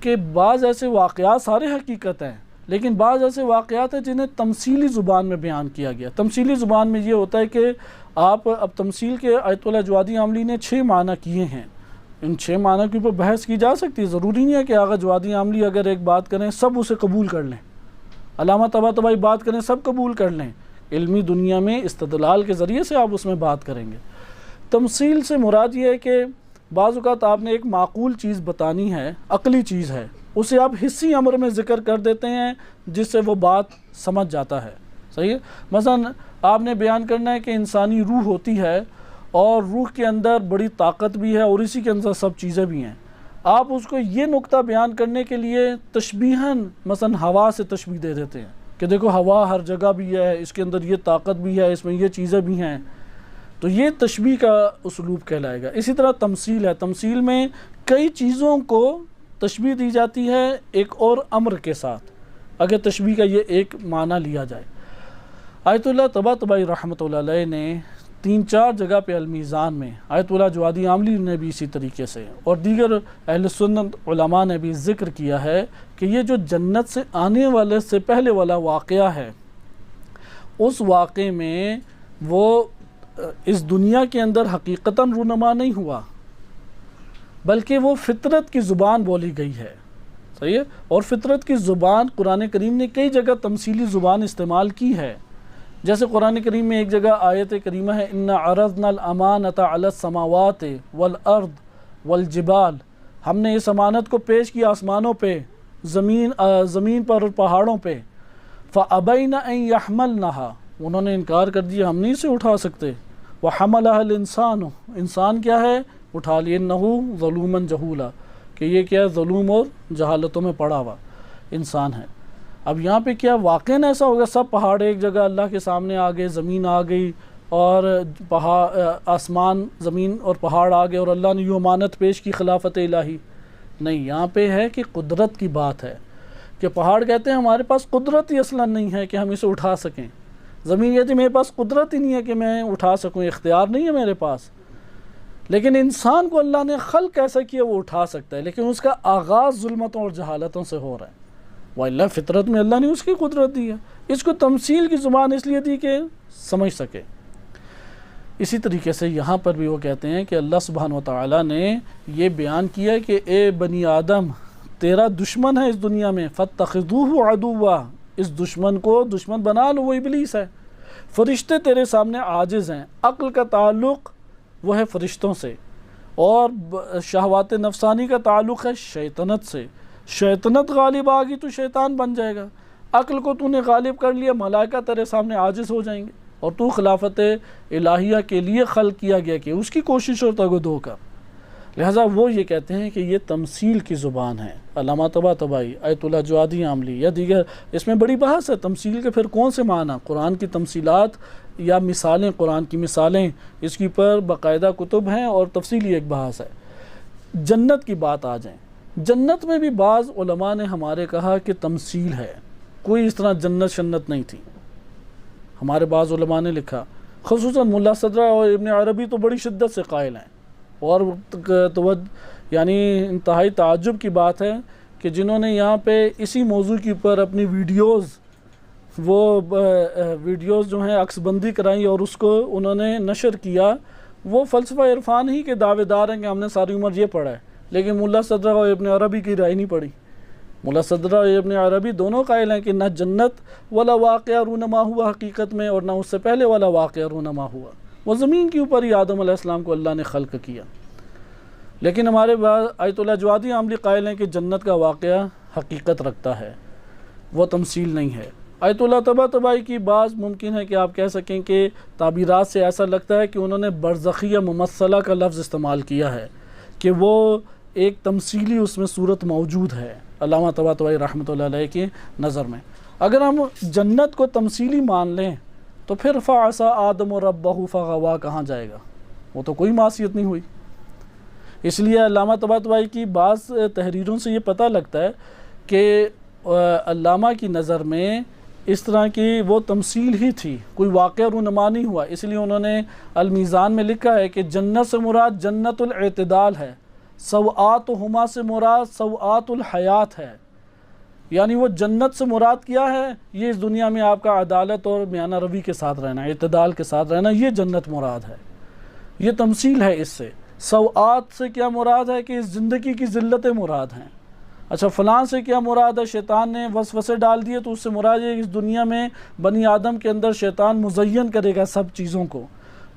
C: کہ بعض ایسے واقعات سارے حقیقت ہیں، لیکن بعض ایسے واقعات ہیں جنہیں تمثیلی زبان میں بیان کیا گیا۔ تمثیلی زبان میں یہ ہوتا ہے کہ آپ اب تمثیل کے آیت اللہ جوادی عاملی نے 6 معنی کیے ہیں، ان 6 معنی کے اوپر بحث کی جا سکتی ہے، ضروری نہیں ہے کہ آغا جوادی عاملی اگر ایک بات کریں سب اسے قبول کر لیں، علامہ طباطبائی بات کریں سب قبول کر لیں۔ علمی دنیا میں استدلال کے ذریعے سے آپ اس میں بات کریں گے۔ تمثیل سے مراد یہ ہے کہ بعض اوقات آپ نے ایک معقول چیز بتانی ہے، عقلی چیز ہے، اسے آپ حسی امر میں ذکر کر دیتے ہیں جس سے وہ بات سمجھ جاتا ہے، صحیح ہے۔ مثلا آپ نے بیان کرنا ہے کہ انسانی روح ہوتی ہے اور روح کے اندر بڑی طاقت بھی ہے اور اسی کے اندر سب چیزیں بھی ہیں، آپ اس کو یہ نقطہ بیان کرنے کے لیے تشبیہاً مثلا ہوا سے تشبیہ دے دیتے ہیں کہ دیکھو ہوا ہر جگہ بھی ہے، اس کے اندر یہ طاقت بھی ہے، اس میں یہ چیزیں بھی ہیں، تو یہ تشبیہ کا اسلوب کہلائے گا۔ اسی طرح تمثیل ہے، تمثیل میں کئی چیزوں کو تشبیہ دی جاتی ہے ایک اور امر کے ساتھ، اگر تشبیہ کا یہ ایک معنی لیا جائے۔ آیت اللہ طباطبائی رحمۃ اللہ علیہ نے 3-4 جگہ پہ المیزان میں، آیت اللہ جوادی عاملی نے بھی اسی طریقے سے، اور دیگر اہل سنت علماء نے بھی ذکر کیا ہے کہ یہ جو جنت سے آنے والے سے پہلے والا واقعہ ہے، اس واقعے میں وہ اس دنیا کے اندر حقیقتاً رونما نہیں ہوا، بلکہ وہ فطرت کی زبان بولی گئی ہے، صحیح ہے۔ اور فطرت کی زبان قرآن کریم نے کئی جگہ تمثیلی زبان استعمال کی ہے، جیسے قرآن کریم میں ایک جگہ آیت کریمہ ہے اِنَّا عَرَضْنَا الْأَمَانَةَ عَلَى السَّمَاوَاتِ وَالْأَرْضِ وَالْجِبَالِ، ہم نے اس امانت کو پیش کیا آسمانوں پہ، زمین پر اور پہاڑوں پہ، فَأَبَيْنَ أَن يَحْمَلْنَهَا، انہوں نے انکار کر دیا، ہم نہیں اسے اٹھا سکتے، وَحَمَلَهَا الْإِنسَانُ، انسان کیا ہے اٹھا لیے، إِنَّهُ ظَلُومًا جَهُولًا، کہ یہ کیا ہے ظلم اور جہالتوں میں پڑا ہوا انسان ہے۔ اب یہاں پہ کیا واقعاً ایسا ہوگا سب پہاڑ ایک جگہ اللہ کے سامنے آ گئے، زمین آ گئی اور آسمان زمین اور پہاڑ آ گئے اور اللہ نے یہ امانت پیش کی خلافت الہی؟ نہیں، یہاں پہ ہے کہ قدرت کی بات ہے، کہ پہاڑ کہتے ہیں ہمارے پاس قدرت ہی اصلاً نہیں ہے کہ ہم اسے اٹھا سکیں، زمین کہتی میرے پاس قدرت ہی نہیں ہے کہ میں اٹھا سکوں، اختیار نہیں ہے میرے پاس، لیکن انسان کو اللہ نے خلق ایسا کیا وہ اٹھا سکتا ہے، لیکن اس کا آغاز ظلمتوں اور جہالتوں سے ہو رہا ہے، وَإِلَّا فطرت میں اللہ نے اس کی قدرت دی ہے، اس کو تمثیل کی زبان اس لیے دی کہ سمجھ سکے۔ اسی طریقے سے یہاں پر بھی وہ کہتے ہیں کہ اللہ سبحانہ و تعالیٰ نے یہ بیان کیا کہ اے بنی آدم تیرا دشمن ہے اس دنیا میں، فَاتَّخِذُوهُ عَدُوًّا، اس دشمن کو دشمن بنا لو، وہ ابلیس ہے، فرشتے تیرے سامنے عاجز ہیں، عقل کا تعلق وہ ہے فرشتوں سے، اور شہوات نفسانی کا تعلق ہے شیطنت سے، شیطنت غالب آ گئی تو شیطان بن جائے گا، عقل کو تو نے غالب کر لیا، ملائکہ تیرے سامنے عاجز ہو جائیں گے، اور تو خلافت الہیہ کے لیے خلق کیا گیا کہ اس کی کوشش اور تگ و دو کر۔ لہٰذا وہ یہ کہتے ہیں کہ یہ تمثیل کی زبان ہے۔ علامہ طباطبائی، آیت اللہ جوادی عاملی یا دیگر، اس میں بڑی بحث ہے تمثیل کے پھر کون سے معنی، قرآن کی تمثیلات یا مثالیں، قرآن کی مثالیں، اس کے اوپر باقاعدہ کتب ہیں اور تفصیلی ایک بحث ہے۔ جنت کی بات آ جائیں، جنت میں بھی بعض علماء نے ہمارے کہا کہ تمثیل ہے، کوئی اس طرح جنت شنت نہیں تھی۔ ہمارے بعض علماء نے لکھا، خصوصاً ملا صدرہ اور ابن عربی تو بڑی شدت سے قائل ہیں، اور یعنی انتہائی تعجب کی بات ہے کہ جنہوں نے یہاں پہ اسی موضوع کے اوپر اپنی ویڈیوز جو ہیں عکس بندی کرائیں اور اس کو انہوں نے نشر کیا، وہ فلسفہ عرفان ہی کے دعوے دار ہیں کہ ہم نے ساری عمر یہ پڑھا ہے، لیکن ملا صدرہ اور ابن عربی کی رائے نہیں پڑھی۔ ملا صدرہ اور ابن عربی دونوں قائل ہیں کہ نہ جنت والا واقعہ رونما ہوا حقیقت میں، اور نہ اس سے پہلے والا واقعہ رونما ہوا، وہ زمین کے اوپر ہی آدم علیہ السلام کو اللہ نے خلق کیا۔ لیکن ہمارے بعد آیت اللہ جوادی عاملی قائل ہیں کہ جنت کا واقعہ حقیقت رکھتا ہے، وہ تمثیل نہیں ہے۔ آیت اللہ طباطبائی کی بعض ممکن ہے کہ آپ کہہ سکیں کہ تعبیرات سے ایسا لگتا ہے کہ انہوں نے برزخیہ ممثلہ کا لفظ استعمال کیا ہے، کہ وہ ایک تمثیلی اس میں صورت موجود ہے علامہ طباطبائی رحمۃ اللہ علیہ کی نظر میں۔ اگر ہم جنت کو تمثیلی مان لیں تو پھر فعصى آدم ربہ فغوا کہاں جائے گا؟ وہ تو کوئی معصیت نہیں ہوئی۔ اس لیے علامہ طباطبائی کی بعض تحریروں سے یہ پتہ لگتا ہے کہ علامہ کی نظر میں اس طرح کی وہ تمثیل ہی تھی، کوئی واقعہ رونما نہیں ہوا۔ اس لیے انہوں نے المیزان میں لکھا ہے کہ جنت سے مراد جنت الاعتدال ہے، سوآتہما سے مراد سوآت الحیات ہے، یعنی وہ جنت سے مراد کیا ہے؟ یہ اس دنیا میں آپ کا عدالت اور میانہ روی کے ساتھ رہنا، اعتدال کے ساتھ رہنا، یہ جنت مراد ہے، یہ تمثیل ہے اس سے۔ سوآت سے کیا مراد ہے کہ اس زندگی کی ذلتیں مراد ہیں۔ اچھا فلاں سے کیا مراد ہے؟ شیطان نے وسوسے ڈال دیے تو اس سے مراد ہے کہ اس دنیا میں بنی آدم کے اندر شیطان مزین کرے گا، سب چیزوں کو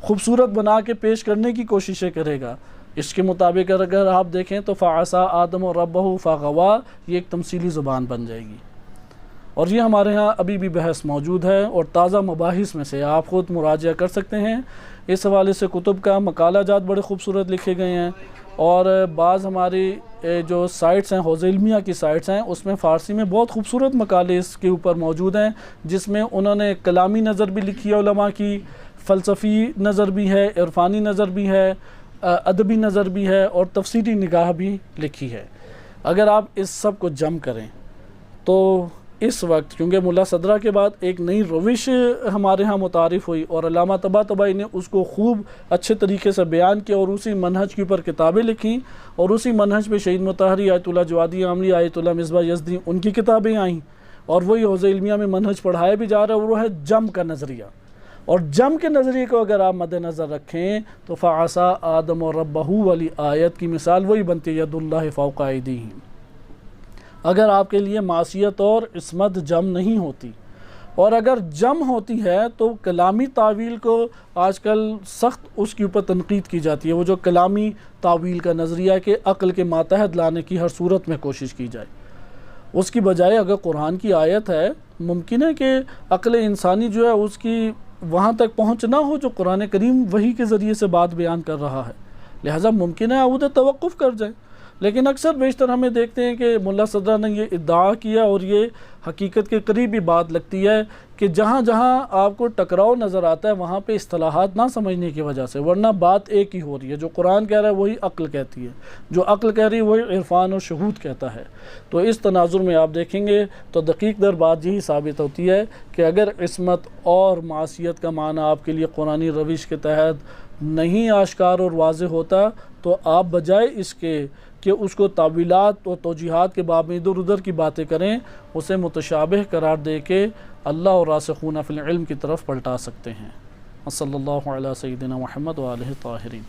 C: خوبصورت بنا کے پیش کرنے کی کوششیں کرے گا۔ اس کے مطابق اگر آپ دیکھیں تو فعصى آدم ربہ فغوا یہ ایک تمثیلی زبان بن جائے گی، اور یہ ہمارے ہاں ابھی بھی بحث موجود ہے، اور تازہ مباحث میں سے آپ خود مراجعہ کر سکتے ہیں۔ اس حوالے سے کتب کا مقالہ جات بڑے خوبصورت لکھے گئے ہیں، اور بعض ہماری جو سائٹس ہیں، حوزہ علمیہ کی سائٹس ہیں، اس میں فارسی میں بہت خوبصورت مقالے اس کے اوپر موجود ہیں، جس میں انہوں نے کلامی نظر بھی لکھی ہے علماء کی، فلسفی نظر بھی ہے، عرفانی نظر بھی ہے، ادبی نظر بھی ہے، اور تفسیری نگاہ بھی لکھی ہے۔ اگر آپ اس سب کو جمع کریں تو اس وقت کیونکہ ملا صدرہ کے بعد ایک نئی روش ہمارے ہاں متعارف ہوئی، اور علامہ طباطبائی نے اس کو خوب اچھے طریقے سے بیان کیا، اور اسی منہج کے اوپر کتابیں لکھیں، اور اسی منہج پہ شہید مطہری، آیت اللہ جوادی عاملی، آیت اللہ مصباح یزدی، ان کی کتابیں آئیں، اور وہی حوزہ علمیہ میں منہج پڑھایا بھی جا رہا ہے، اور وہ ہے جم کا نظریہ۔ اور جم کے نظریے کو اگر آپ مد نظر رکھیں تو فعصى آدم ربہ والی آیت کی مثال وہی بنتی ہے، ید اللہ فوق ایدیہم۔ اگر آپ کے لیے معصیت اور عصمت جم نہیں ہوتی، اور اگر جم ہوتی ہے تو کلامی تعویل کو آج کل سخت اس کے اوپر تنقید کی جاتی ہے، وہ جو کلامی تعویل کا نظریہ کہ عقل کے ماتحت لانے کی ہر صورت میں کوشش کی جائے، اس کی بجائے اگر قرآن کی آیت ہے، ممکن ہے کہ عقل انسانی جو ہے اس کی وہاں تک پہنچ نہ ہو جو قرآن کریم وحی کے ذریعے سے بات بیان کر رہا ہے، لہٰذا ممکن ہے عہدہ توقف کر جائے۔ لیکن اکثر بیشتر ہمیں دیکھتے ہیں کہ ملا صدرہ نے یہ ادعا کیا، اور یہ حقیقت کے قریب ہی بات لگتی ہے کہ جہاں جہاں آپ کو ٹکراؤ نظر آتا ہے وہاں پہ اصطلاحات نہ سمجھنے کی وجہ سے، ورنہ بات ایک ہی ہو رہی ہے، جو قرآن کہہ رہا ہے وہی عقل کہتی ہے، جو عقل کہہ رہی ہے وہی عرفان اور شہود کہتا ہے۔ تو اس تناظر میں آپ دیکھیں گے تو دقیق در بات یہی ثابت ہوتی ہے کہ اگر عصمت اور معصیت کا معنی آپ کے لیے قرآنی روش کے تحت نہیں آشکار اور واضح ہوتا، تو آپ بجائے اس کے کہ اس کو تعویلات اور توجیحات کے باب میں ادھر ادھر کی باتیں کریں، اسے متشابہ قرار دے کے اللہ اور راسخون فی العلم کی طرف پلٹا سکتے ہیں۔ صلی اللہ علیہ سیدنا محمد و آلہ الطاہرین۔